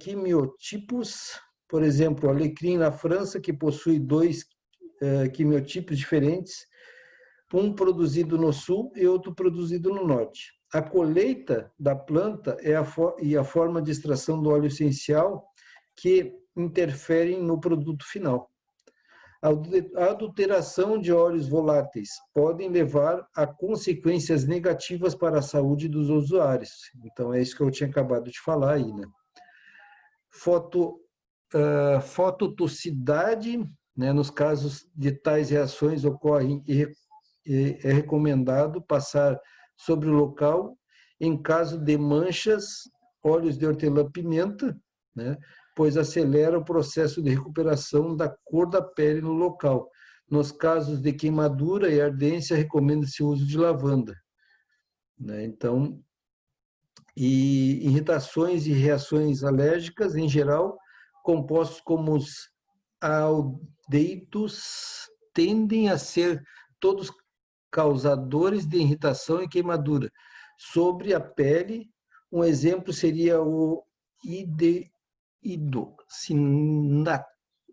Quimiotipos, por exemplo, o alecrim na França, que possui 2 quimiotipos diferentes, um produzido no sul e outro produzido no norte. A colheita da planta e a forma de extração do óleo essencial que interferem no produto final. A adulteração de óleos voláteis podem levar a consequências negativas para a saúde dos usuários. Então, é isso que eu tinha acabado de falar aí, né? Fototoxicidade, né? Nos casos de tais reações ocorrem e é recomendado passar sobre o local em caso de manchas, óleos de hortelã-pimenta, né? Pois acelera o processo de recuperação da cor da pele no local. Nos casos de queimadura e ardência, recomenda-se o uso de lavanda, né? Então, e irritações e reações alérgicas, em geral, compostos como os aldeitos tendem a ser todos causadores de irritação e queimadura sobre a pele. Um exemplo seria o ideído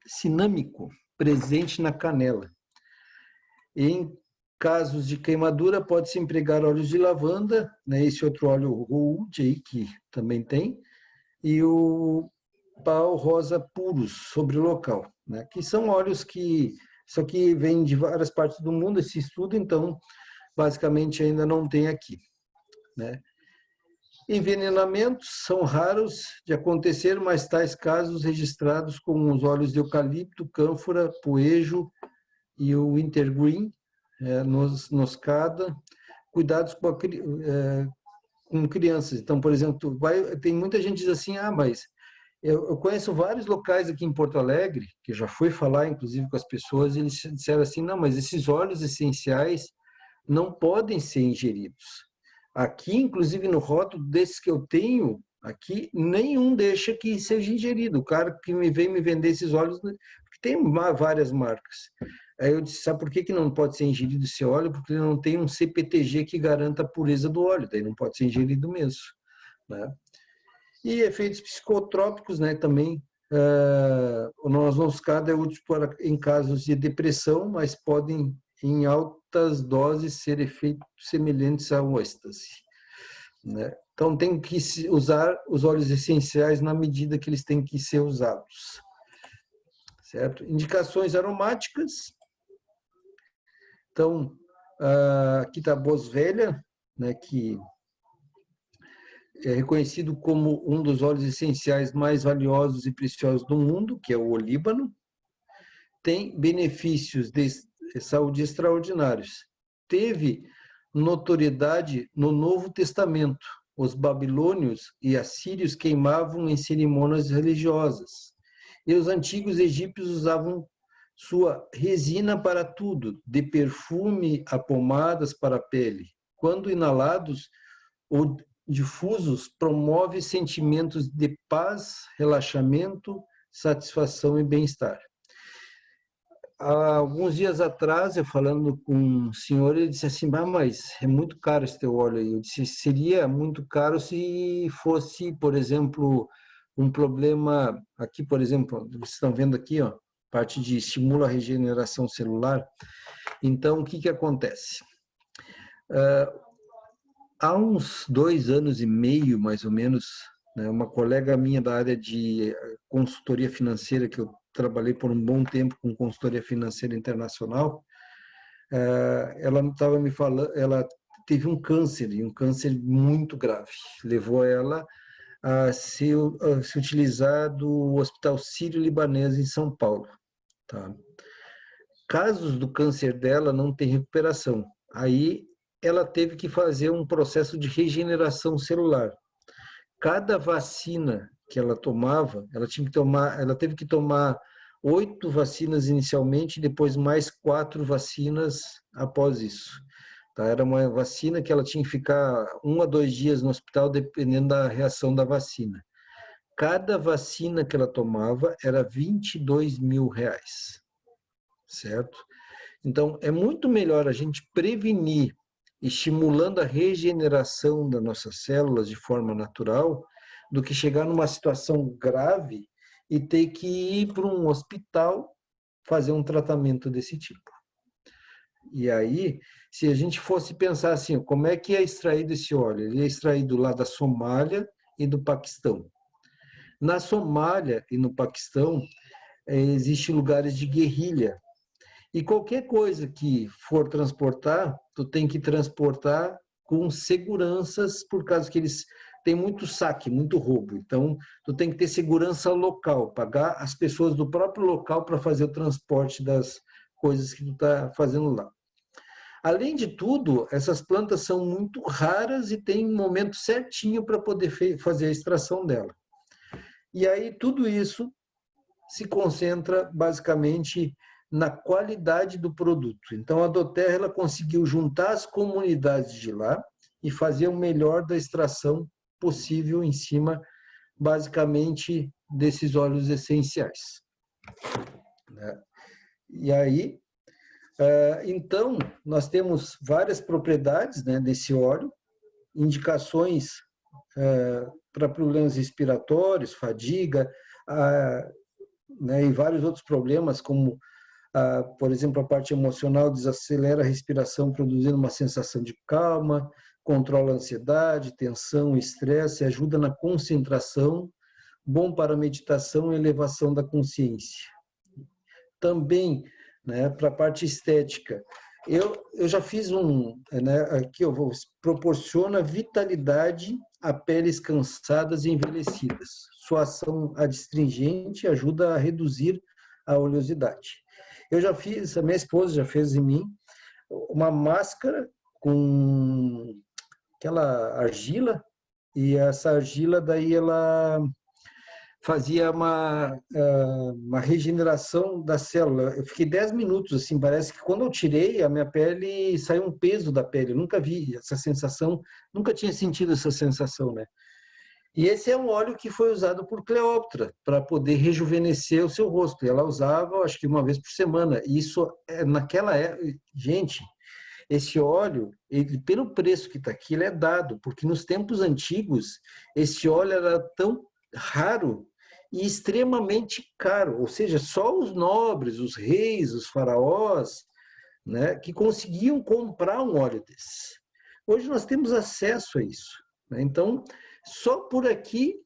cinâmico presente na canela. Em casos de queimadura, pode-se empregar óleos de lavanda, né, esse outro óleo Root aí, que também tem, e o pau rosa puros sobre o local, né, que são óleos que isso aqui vem de várias partes do mundo, esse estudo, então, basicamente, ainda não tem aqui, né? Envenenamentos são raros de acontecer, mas tais casos registrados como os óleos de eucalipto, cânfora, poejo e o wintergreen, noscada, cuidados com crianças. Então, por exemplo, tem muita gente que diz assim, mas eu conheço vários locais aqui em Porto Alegre, que eu já fui falar, inclusive, com as pessoas, e eles disseram assim, não, mas esses óleos essenciais não podem ser ingeridos. Aqui, inclusive, no rótulo desses que eu tenho, aqui, nenhum deixa que seja ingerido. O cara que vem me vender esses óleos, porque tem várias marcas, Aí eu disse, sabe por que não pode ser ingerido esse óleo? Porque ele não tem um CPTG que garanta a pureza do óleo, daí não pode ser ingerido mesmo, né? E efeitos psicotrópicos, né, também. O noz moscada é útil em casos de depressão, mas podem, em altas doses, ser efeitos semelhantes ao êxtase, né? Então, tem que usar os óleos essenciais na medida que eles têm que ser usados, certo? Indicações aromáticas. Então, aqui está a boswellia, né, que é reconhecido como um dos óleos essenciais mais valiosos e preciosos do mundo, que é o olíbano. Tem benefícios de saúde extraordinários. Teve notoriedade no Novo Testamento. Os babilônios e assírios queimavam em cerimônias religiosas. E os antigos egípcios usavam sua resina para tudo, de perfume a pomadas para a pele. Quando inalados ou difusos, promove sentimentos de paz, relaxamento, satisfação e bem-estar. Há alguns dias atrás, eu falando com um senhor, ele disse assim, mas é muito caro esse teu óleo aí. Eu disse, seria muito caro se fosse, por exemplo, um problema, aqui, por exemplo, vocês estão vendo aqui, ó, parte de estimula a regeneração celular. Então, o que acontece? Há uns 2 anos e meio, mais ou menos, né, uma colega minha da área de consultoria financeira, que eu trabalhei por um bom tempo com consultoria financeira internacional, ela estava me falando, ela teve um câncer, e um câncer muito grave, levou ela a se utilizar do Hospital Sírio-Libanês em São Paulo, tá? Casos do câncer dela não tem recuperação. Aí ela teve que fazer um processo de regeneração celular. Cada vacina que ela tomava, ela teve que tomar 8 vacinas inicialmente, depois mais 4 vacinas após isso. Tá? Era uma vacina que ela tinha que ficar 1 a 2 dias no hospital, dependendo da reação da vacina. Cada vacina que ela tomava era R$22.000, certo? Então, é muito melhor a gente prevenir, estimulando a regeneração das nossas células de forma natural, do que chegar numa situação grave e ter que ir para um hospital fazer um tratamento desse tipo. E aí, se a gente fosse pensar assim, como é que é extraído esse óleo? Ele é extraído lá da Somália e do Paquistão. Na Somália e no Paquistão, existem lugares de guerrilha. E qualquer coisa que for transportar, tu tem que transportar com seguranças, por causa que eles têm muito saque, muito roubo. Então, tu tem que ter segurança local, pagar as pessoas do próprio local para fazer o transporte das coisas que tu está fazendo lá. Além de tudo, essas plantas são muito raras e tem um momento certinho para poder fazer a extração dela. E aí tudo isso se concentra basicamente na qualidade do produto. Então a Doterra ela conseguiu juntar as comunidades de lá e fazer o melhor da extração possível em cima, basicamente, desses óleos essenciais, né? E aí, então, nós temos várias propriedades, né, desse óleo, indicações para problemas respiratórios, fadiga, né, e vários outros problemas, como, por exemplo, a parte emocional, desacelera a respiração, produzindo uma sensação de calma, controla a ansiedade, tensão, estresse, ajuda na concentração, bom para a meditação e elevação da consciência. Também, né, para a parte estética, eu já fiz né, aqui eu vou, proporciona vitalidade a peles cansadas e envelhecidas. Sua ação adstringente ajuda a reduzir a oleosidade. Eu já fiz, a minha esposa já fez em mim, uma máscara com aquela argila, e essa argila daí ela fazia uma regeneração da célula. Eu fiquei 10 minutos, assim, parece que quando eu tirei, a minha pele saiu um peso da pele. Eu nunca vi essa sensação, nunca tinha sentido essa sensação, né? E esse é um óleo que foi usado por Cleópatra para poder rejuvenescer o seu rosto. E ela usava, acho que uma vez por semana. E isso, naquela época, gente, esse óleo, ele, pelo preço que está aqui, ele é dado, porque nos tempos antigos, esse óleo era tão raro e extremamente caro. Ou seja, só os nobres, os reis, os faraós, né, que conseguiam comprar um óleo desse. Hoje nós temos acesso a isso, né? Então, só por aqui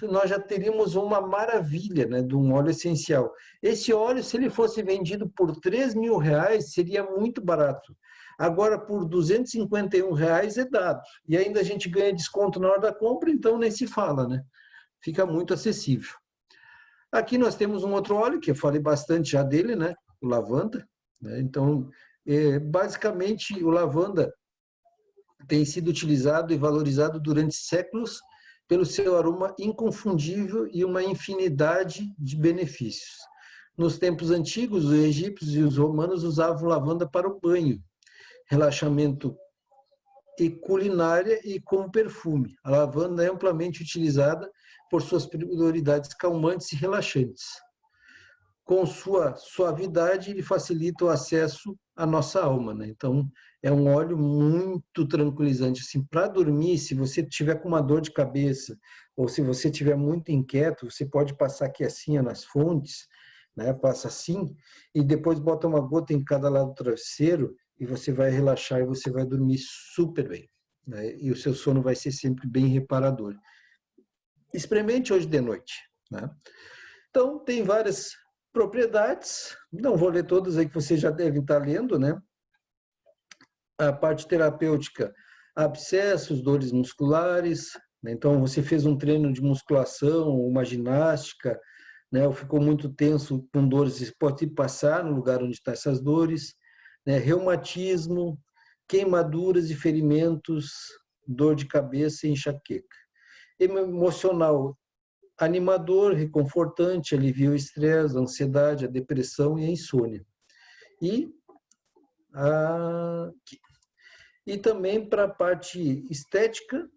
nós já teríamos uma maravilha, né, de um óleo essencial. Esse óleo, se ele fosse vendido por R$ 3.000, seria muito barato. Agora, por R$ 251 é dado. E ainda a gente ganha desconto na hora da compra, então nem se fala, né? Fica muito acessível. Aqui nós temos um outro óleo, que eu falei bastante já dele, né? O lavanda, né? Então, basicamente, o lavanda tem sido utilizado e valorizado durante séculos pelo seu aroma inconfundível e uma infinidade de benefícios. Nos tempos antigos, os egípcios e os romanos usavam lavanda para o banho, relaxamento e culinária e como perfume. A lavanda é amplamente utilizada por suas propriedades calmantes e relaxantes. Com sua suavidade, ele facilita o acesso à nossa alma, né? Então, é um óleo muito tranquilizante. Assim, para dormir, se você tiver com uma dor de cabeça, ou se você tiver muito inquieto, você pode passar aqui assim, nas fontes, né? Passa assim, e depois bota uma gota em cada lado do travesseiro, e você vai relaxar e você vai dormir super bem, né? E o seu sono vai ser sempre bem reparador. Experimente hoje de noite, né? Então, tem várias propriedades, não vou ler todas aí que vocês já devem estar lendo, né? A parte terapêutica, abscessos, dores musculares, né? Então você fez um treino de musculação, uma ginástica, né? Ou ficou muito tenso com dores, você pode passar no lugar onde estão essas dores, né? Reumatismo, queimaduras e ferimentos, dor de cabeça e enxaqueca. Emocional, animador, reconfortante, alivia o estresse, a ansiedade, a depressão e a insônia. E, e também para a parte estética,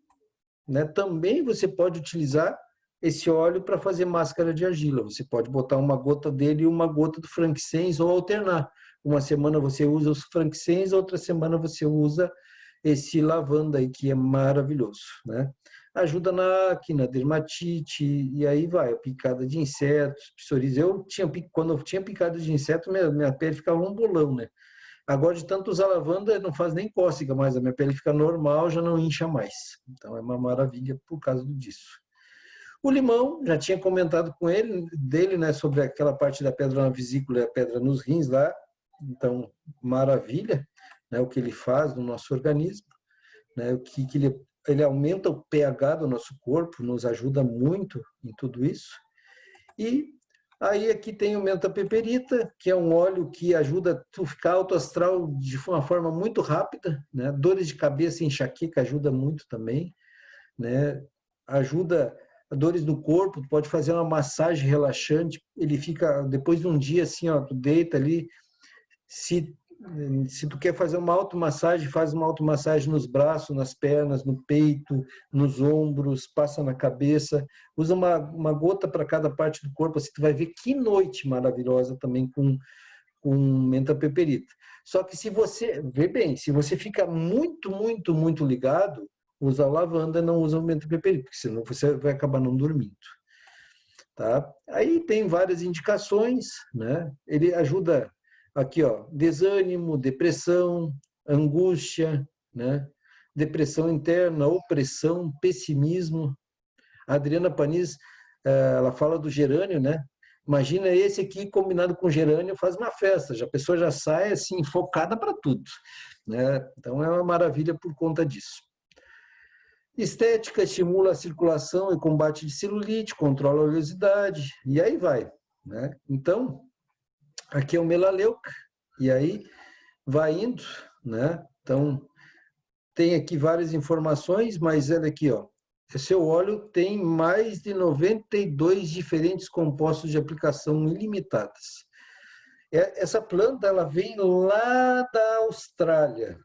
né, também você pode utilizar esse óleo para fazer máscara de argila. Você pode botar uma gota dele e uma gota do frankincense ou alternar. Uma semana você usa os frankincense, outra semana você usa esse lavanda aí, que é maravilhoso, né? Ajuda na acne, na dermatite, e aí vai, a picada de insetos, psoríase. Quando eu tinha picada de inseto, minha pele ficava um bolão, né? Agora, de tanto usar lavanda, não faz nem cócega mais, a minha pele fica normal, já não incha mais. Então, é uma maravilha por causa disso. O limão, já tinha comentado com dele, né, sobre aquela parte da pedra na vesícula e a pedra nos rins lá. Então, maravilha, né, o que ele faz no nosso organismo, né, o que ele aumenta o pH do nosso corpo, nos ajuda muito em tudo isso. E aí aqui tem o menta peperita, que é um óleo que ajuda a tu ficar alto astral de uma forma muito rápida, né? Dores de cabeça e enxaqueca ajuda muito também, né? Ajuda dores do corpo, tu pode fazer uma massagem relaxante, ele fica, depois de um dia assim, ó, tu deita ali, se tu quer fazer uma automassagem, faz uma automassagem nos braços, nas pernas, no peito, nos ombros, passa na cabeça, usa uma gota para cada parte do corpo, assim, tu vai ver que noite maravilhosa também com menta peperita. Só que se você, vê bem, se você fica muito, muito, muito ligado, usa a lavanda, não usa o menta peperita, porque senão você vai acabar não dormindo. Tá? Aí tem várias indicações, né? Ele ajuda aqui, ó, desânimo, depressão, angústia, né? Depressão interna, opressão, pessimismo. A Adriana Panis, ela fala do gerânio, né? Imagina esse aqui combinado com gerânio, faz uma festa, já a pessoa já sai assim focada para tudo, né? Então é uma maravilha por conta disso. Estética, estimula a circulação e combate de celulite, controla a oleosidade, e aí vai, né? Então, aqui é o melaleuca, e aí vai indo, né? Então, tem aqui várias informações, mas olha aqui, ó. O seu óleo tem mais de 92 diferentes compostos de aplicação ilimitadas. Essa planta, ela vem lá da Austrália,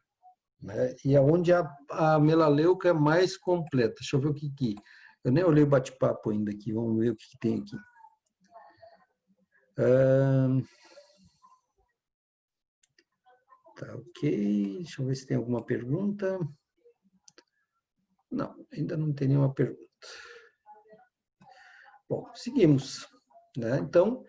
né? E é onde a melaleuca é mais completa. Deixa eu ver o que Eu nem olhei o bate-papo ainda aqui, vamos ver o que tem aqui. Tá, ok. Deixa eu ver se tem alguma pergunta. Não, ainda não tem nenhuma pergunta. Bom, seguimos, né? Então,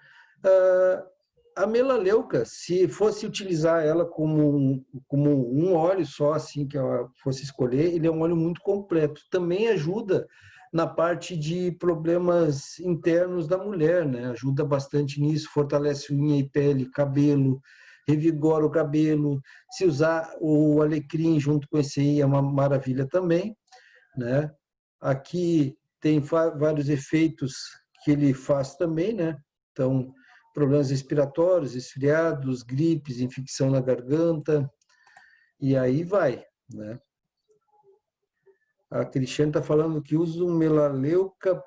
a melaleuca, se fosse utilizar ela como um óleo só, assim, que ela fosse escolher, ele é um óleo muito completo. Também ajuda na parte de problemas internos da mulher, né? Ajuda bastante nisso, fortalece unha e pele, cabelo, revigora o cabelo. Se usar o alecrim junto com esse aí é uma maravilha também, né? Aqui tem vários efeitos que ele faz também, né? Então, problemas respiratórios, resfriados, gripes, infecção na garganta, e aí vai, né? A Cristiane está falando que usa um melaleuca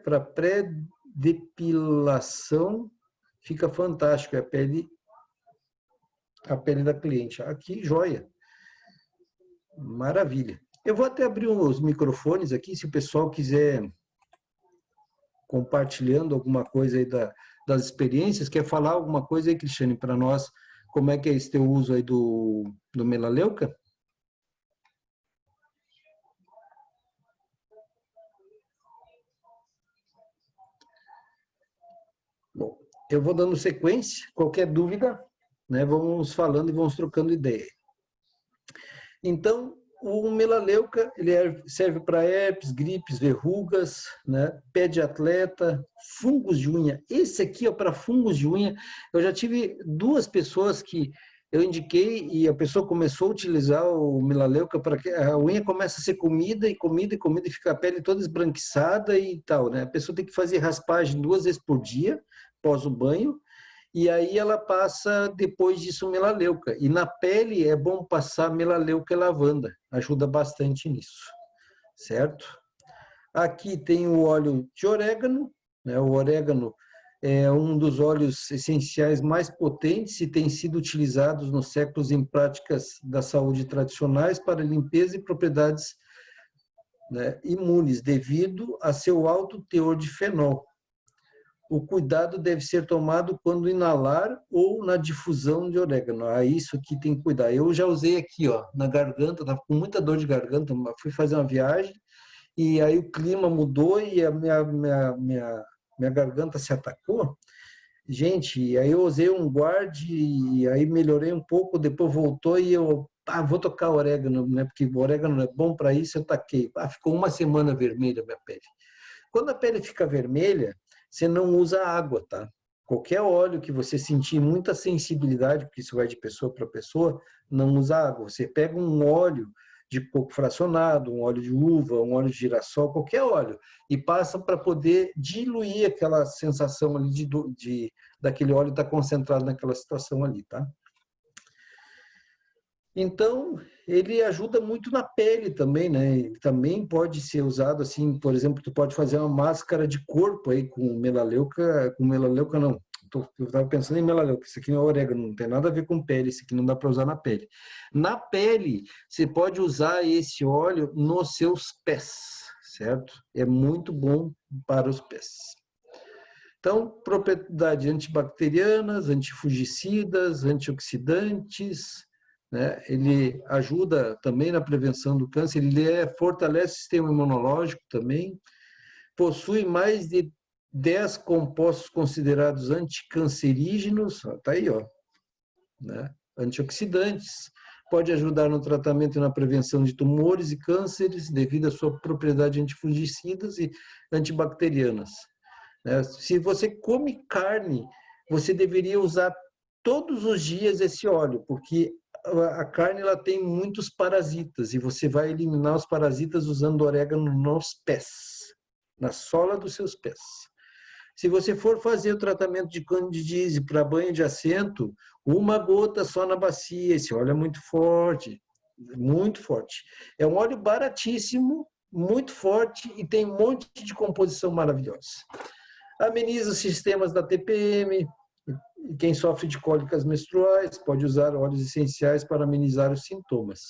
para pré-depilação, fica fantástico, é a pele da cliente. Aqui, joia. Maravilha. Eu vou até abrir os microfones aqui, se o pessoal quiser compartilhando alguma coisa aí das experiências, quer falar alguma coisa aí, Cristiane, para nós, como é que é esse teu uso aí do melaleuca? Bom, eu vou dando sequência, qualquer dúvida, né, vamos falando e vamos trocando ideia. Então, o melaleuca, ele serve para herpes, gripes, verrugas, né, pé de atleta, fungos de unha. Esse aqui, ó, para fungos de unha, eu já tive 2 pessoas que eu indiquei e a pessoa começou a utilizar o melaleuca para que a unha começa a ser comida e fica a pele toda esbranquiçada e tal, né? A pessoa tem que fazer raspagem 2 vezes por dia, após o banho, e aí ela passa, depois disso, melaleuca. E na pele é bom passar melaleuca e lavanda, ajuda bastante nisso, certo? Aqui tem o óleo de orégano, né? O orégano é um dos óleos essenciais mais potentes e tem sido utilizados nos séculos em práticas da saúde tradicionais para limpeza e propriedades, né, imunes, devido a seu alto teor de fenol. O cuidado deve ser tomado quando inalar ou na difusão de orégano. Isso aqui tem que cuidar. Eu já usei aqui, ó, na garganta, estava com muita dor de garganta, fui fazer uma viagem e aí o clima mudou e a minha garganta se atacou. Gente, aí eu usei um guarde e aí melhorei um pouco, depois voltou e eu vou tocar orégano, né? Porque o orégano é bom para isso, eu taquei. Ficou uma semana vermelha a minha pele. Quando a pele fica vermelha, você não usa água, tá? Qualquer óleo que você sentir muita sensibilidade, porque isso vai de pessoa para pessoa, não usa água. Você pega um óleo de coco fracionado, um óleo de uva, um óleo de girassol, qualquer óleo, e passa para poder diluir aquela sensação ali daquele óleo estar concentrado naquela situação ali, tá? Então, ele ajuda muito na pele também, né? Ele também pode ser usado assim, por exemplo, tu pode fazer uma máscara de corpo aí com melaleuca não. Eu estava pensando em melaleuca, isso aqui não é orégano, não tem nada a ver com pele, isso aqui não dá para usar na pele. Na pele, você pode usar esse óleo nos seus pés, certo? É muito bom para os pés. Então, propriedades antibacterianas, antifungicidas, antioxidantes, né? Ele ajuda também na prevenção do câncer, fortalece o sistema imunológico também, possui mais de 10 compostos considerados anticancerígenos, tá aí, ó, né? Antioxidantes, pode ajudar no tratamento e na prevenção de tumores e cânceres devido à sua propriedade antifungicidas e antibacterianas. Se você come carne, você deveria usar todos os dias esse óleo, porque a carne ela tem muitos parasitas e você vai eliminar os parasitas usando orégano nos pés, na sola dos seus pés. Se você for fazer o tratamento de candidíase para banho de assento, uma gota só na bacia, esse óleo é muito forte, muito forte. É um óleo baratíssimo, muito forte e tem um monte de composição maravilhosa. Ameniza os sistemas da TPM. Quem sofre de cólicas menstruais pode usar óleos essenciais para amenizar os sintomas.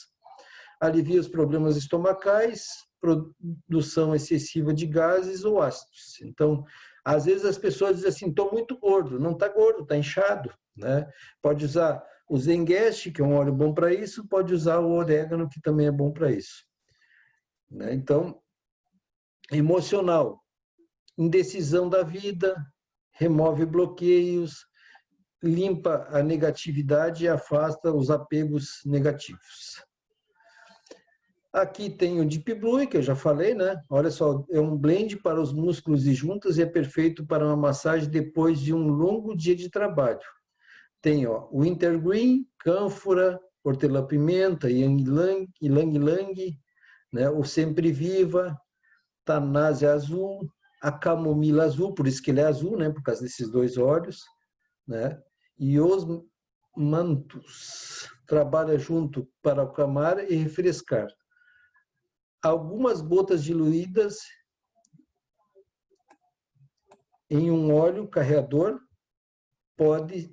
Alivia os problemas estomacais, produção excessiva de gases ou ácidos. Então, às vezes as pessoas dizem assim, estou muito gordo. Não está gordo, está inchado, né? Pode usar o Zengeste, que é um óleo bom para isso, pode usar o orégano, que também é bom para isso. Né? Então, emocional, indecisão da vida, remove bloqueios, limpa a negatividade e afasta os apegos negativos. Aqui tem o Deep Blue, que eu já falei, né? Olha só, é um blend para os músculos e juntas e é perfeito para uma massagem depois de um longo dia de trabalho. Tem ó, o Wintergreen, cânfora, hortelã-pimenta, ylang-ylang, né? O Sempre Viva, Tanásia azul, a camomila azul, por isso que ele é azul, né? Por causa desses dois óleos, né? E os mantos trabalha junto para acalmar e refrescar. Algumas gotas diluídas em um óleo carreador pode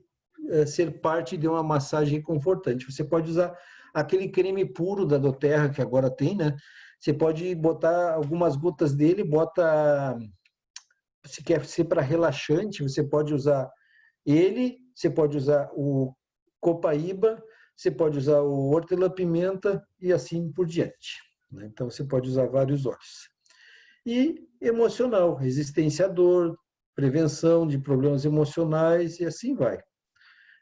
ser parte de uma massagem reconfortante. Você pode usar aquele creme puro da doTERRA que agora tem, né? Você pode botar algumas gotas dele, bota, se quer ser para relaxante, você pode usar ele, você pode usar o copaíba, você pode usar o hortelã-pimenta e assim por diante. Então, você pode usar vários óleos. E emocional, resistência à dor, prevenção de problemas emocionais e assim vai.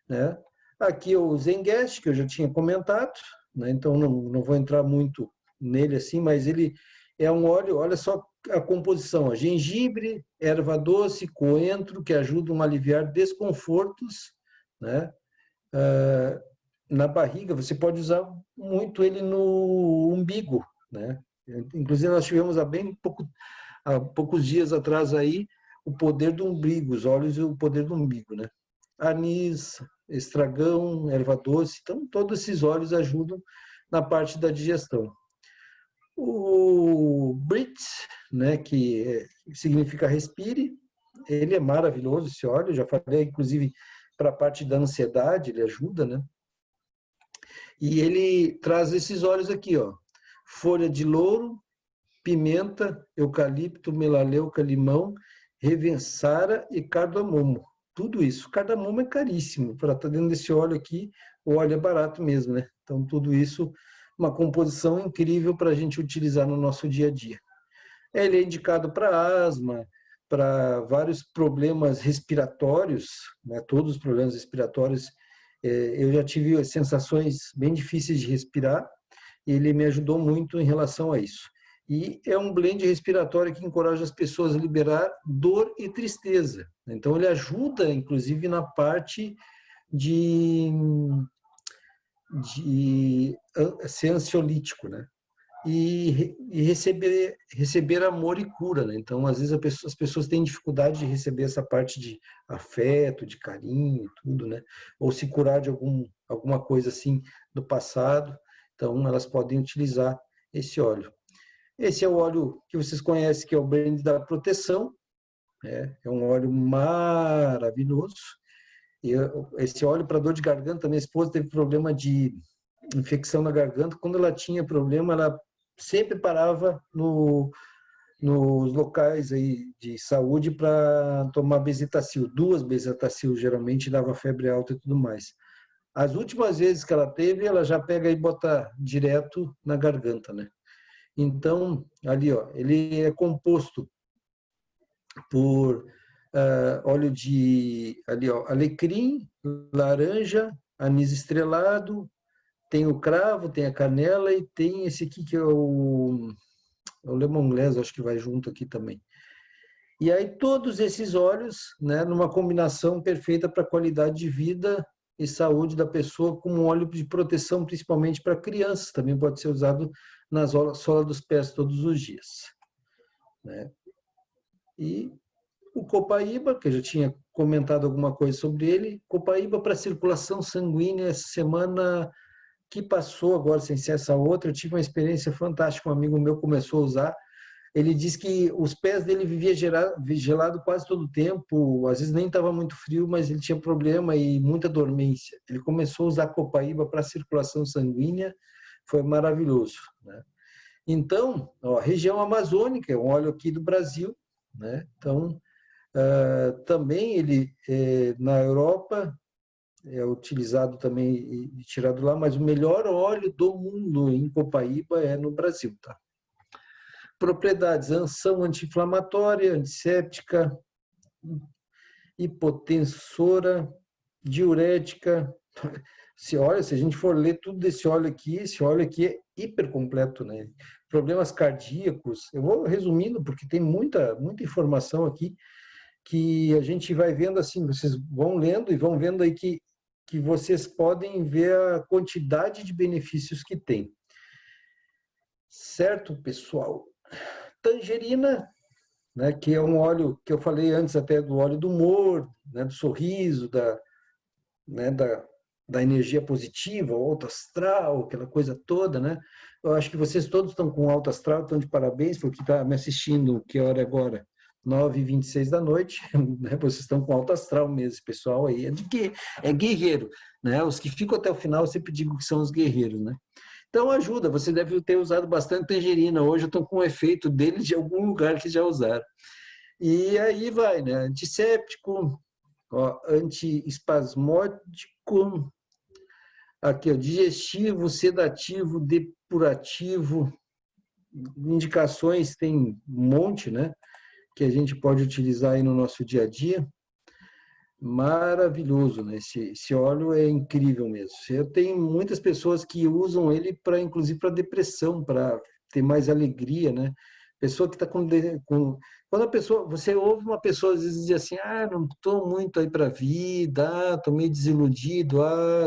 Né? Aqui o Zengeste, que eu já tinha comentado, né? Então não vou entrar muito nele assim, mas ele é um óleo, olha só a composição, ó, gengibre, erva doce, coentro, que ajudam a aliviar desconfortos, né? Na barriga, você pode usar muito ele no umbigo, né? Inclusive, nós tivemos há poucos dias atrás aí o poder do umbigo, os óleos e o poder do umbigo, né? Anis, estragão, erva doce, então todos esses óleos ajudam na parte da digestão. O Brit, né, que significa respire, ele é maravilhoso, esse óleo, já falei, inclusive, para a parte da ansiedade, ele ajuda, né? E ele traz esses óleos aqui, ó, folha de louro, pimenta, eucalipto, melaleuca, limão, revensara e cardamomo. Tudo isso. Cardamomo é caríssimo. Para estar dentro desse óleo aqui, o óleo é barato mesmo, né? Então, tudo isso, uma composição incrível para a gente utilizar no nosso dia a dia. Ele é indicado para asma, para vários problemas respiratórios, né? Todos os problemas respiratórios. Eu já tive sensações bem difíceis de respirar, e ele me ajudou muito em relação a isso. E é um blend respiratório que encoraja as pessoas a liberar dor e tristeza. Então, ele ajuda, inclusive, na parte de ser ansiolítico, né? E receber amor e cura, né? Então, às vezes, as pessoas têm dificuldade de receber essa parte de afeto, de carinho, tudo, né? Ou se curar de alguma coisa assim do passado. Então, elas podem utilizar esse óleo. Esse é o óleo que vocês conhecem, que é o blend da proteção. É um óleo maravilhoso. E esse óleo para dor de garganta, minha esposa teve problema de infecção na garganta. Quando ela tinha problema, ela sempre parava nos locais aí de saúde para tomar Bezetacil. 2 Bezetacil, geralmente, dava febre alta e tudo mais. As últimas vezes que ela teve, ela já pega e bota direto na garganta, né? Então, ali, ó, ele é composto por óleo de alecrim, laranja, anis estrelado, tem o cravo, tem a canela e tem esse aqui que é o lemongrass, acho que vai junto aqui também. E aí todos esses óleos, né, numa combinação perfeita para a qualidade de vida e saúde da pessoa, como óleo de proteção, principalmente para crianças, também pode ser usado na sola dos pés todos os dias. Né? E o copaíba, que eu já tinha comentado alguma coisa sobre ele, copaíba para circulação sanguínea. Essa semana que passou, agora sem ser essa outra, eu tive uma experiência fantástica, um amigo meu começou a usar. Ele disse que os pés dele vivia gelado quase todo o tempo, às vezes nem estava muito frio, mas ele tinha problema e muita dormência. Ele começou a usar copaíba para circulação sanguínea, foi maravilhoso. Né? Então, ó, região amazônica, é um óleo aqui do Brasil, né? Então, também ele, na Europa, é utilizado também e tirado lá, mas o melhor óleo do mundo em Copaíba é no Brasil, tá? Propriedades: ação anti-inflamatória, antisséptica, hipotensora, diurética. Se a gente for ler tudo desse óleo aqui, esse óleo aqui é hiper completo, né? Problemas cardíacos, eu vou resumindo porque tem muita informação aqui que a gente vai vendo assim, vocês vão lendo e vão vendo aí que vocês podem ver a quantidade de benefícios que tem. Certo, pessoal? Tangerina, né, que é um óleo que eu falei antes até do óleo do humor, né, do sorriso, né, da energia positiva, alto astral, aquela coisa toda, né? Eu acho que vocês todos estão com alto astral, estão de parabéns, porque está me assistindo, que hora é agora? 9h26 da noite, né? Vocês estão com alto astral mesmo, esse pessoal aí é guerreiro, né? Os que ficam até o final, eu sempre digo que são os guerreiros, né? Então ajuda, você deve ter usado bastante tangerina, hoje eu estou com o efeito dele de algum lugar que já usaram. E aí vai, né? Antisséptico, ó, antiespasmódico, aqui, ó, digestivo, sedativo, depurativo, indicações tem um monte, né? Que a gente pode utilizar aí no nosso dia a dia. Maravilhoso, né? Esse óleo é incrível mesmo. Eu tenho muitas pessoas que usam ele para, inclusive, para depressão, para ter mais alegria, né? Pessoa que está quando a pessoa, você ouve uma pessoa às vezes dizer assim, não estou muito aí para a vida, estou meio desiludido,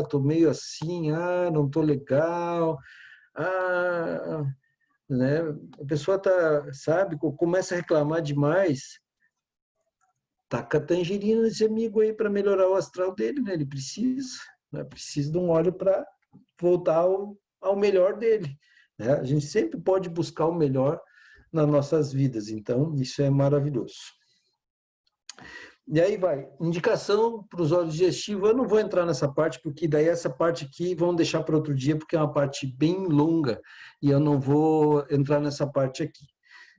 estou meio assim, não estou legal, né? A pessoa tá, sabe, começa a reclamar demais, taca tangerina nesse amigo aí para melhorar o astral dele, né? Ele precisa, né? Precisa de um óleo para voltar ao melhor dele, né? A gente sempre pode buscar o melhor nas nossas vidas, então isso é maravilhoso. E aí vai, indicação para os óleos digestivos, eu não vou entrar nessa parte, porque daí essa parte aqui vamos deixar para outro dia, porque é uma parte bem longa, e eu não vou entrar nessa parte aqui,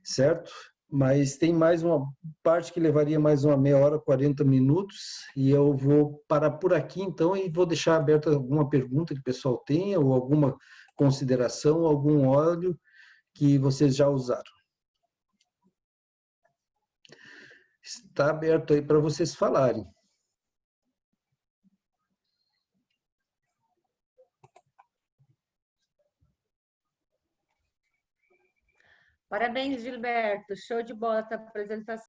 certo? Mas tem mais uma parte que levaria mais uma meia hora, 40 minutos, e eu vou parar por aqui então, e vou deixar aberta alguma pergunta que o pessoal tenha, ou alguma consideração, algum óleo que vocês já usaram. Está aberto aí para vocês falarem. Parabéns, Gilberto. Show de bola essa apresentação.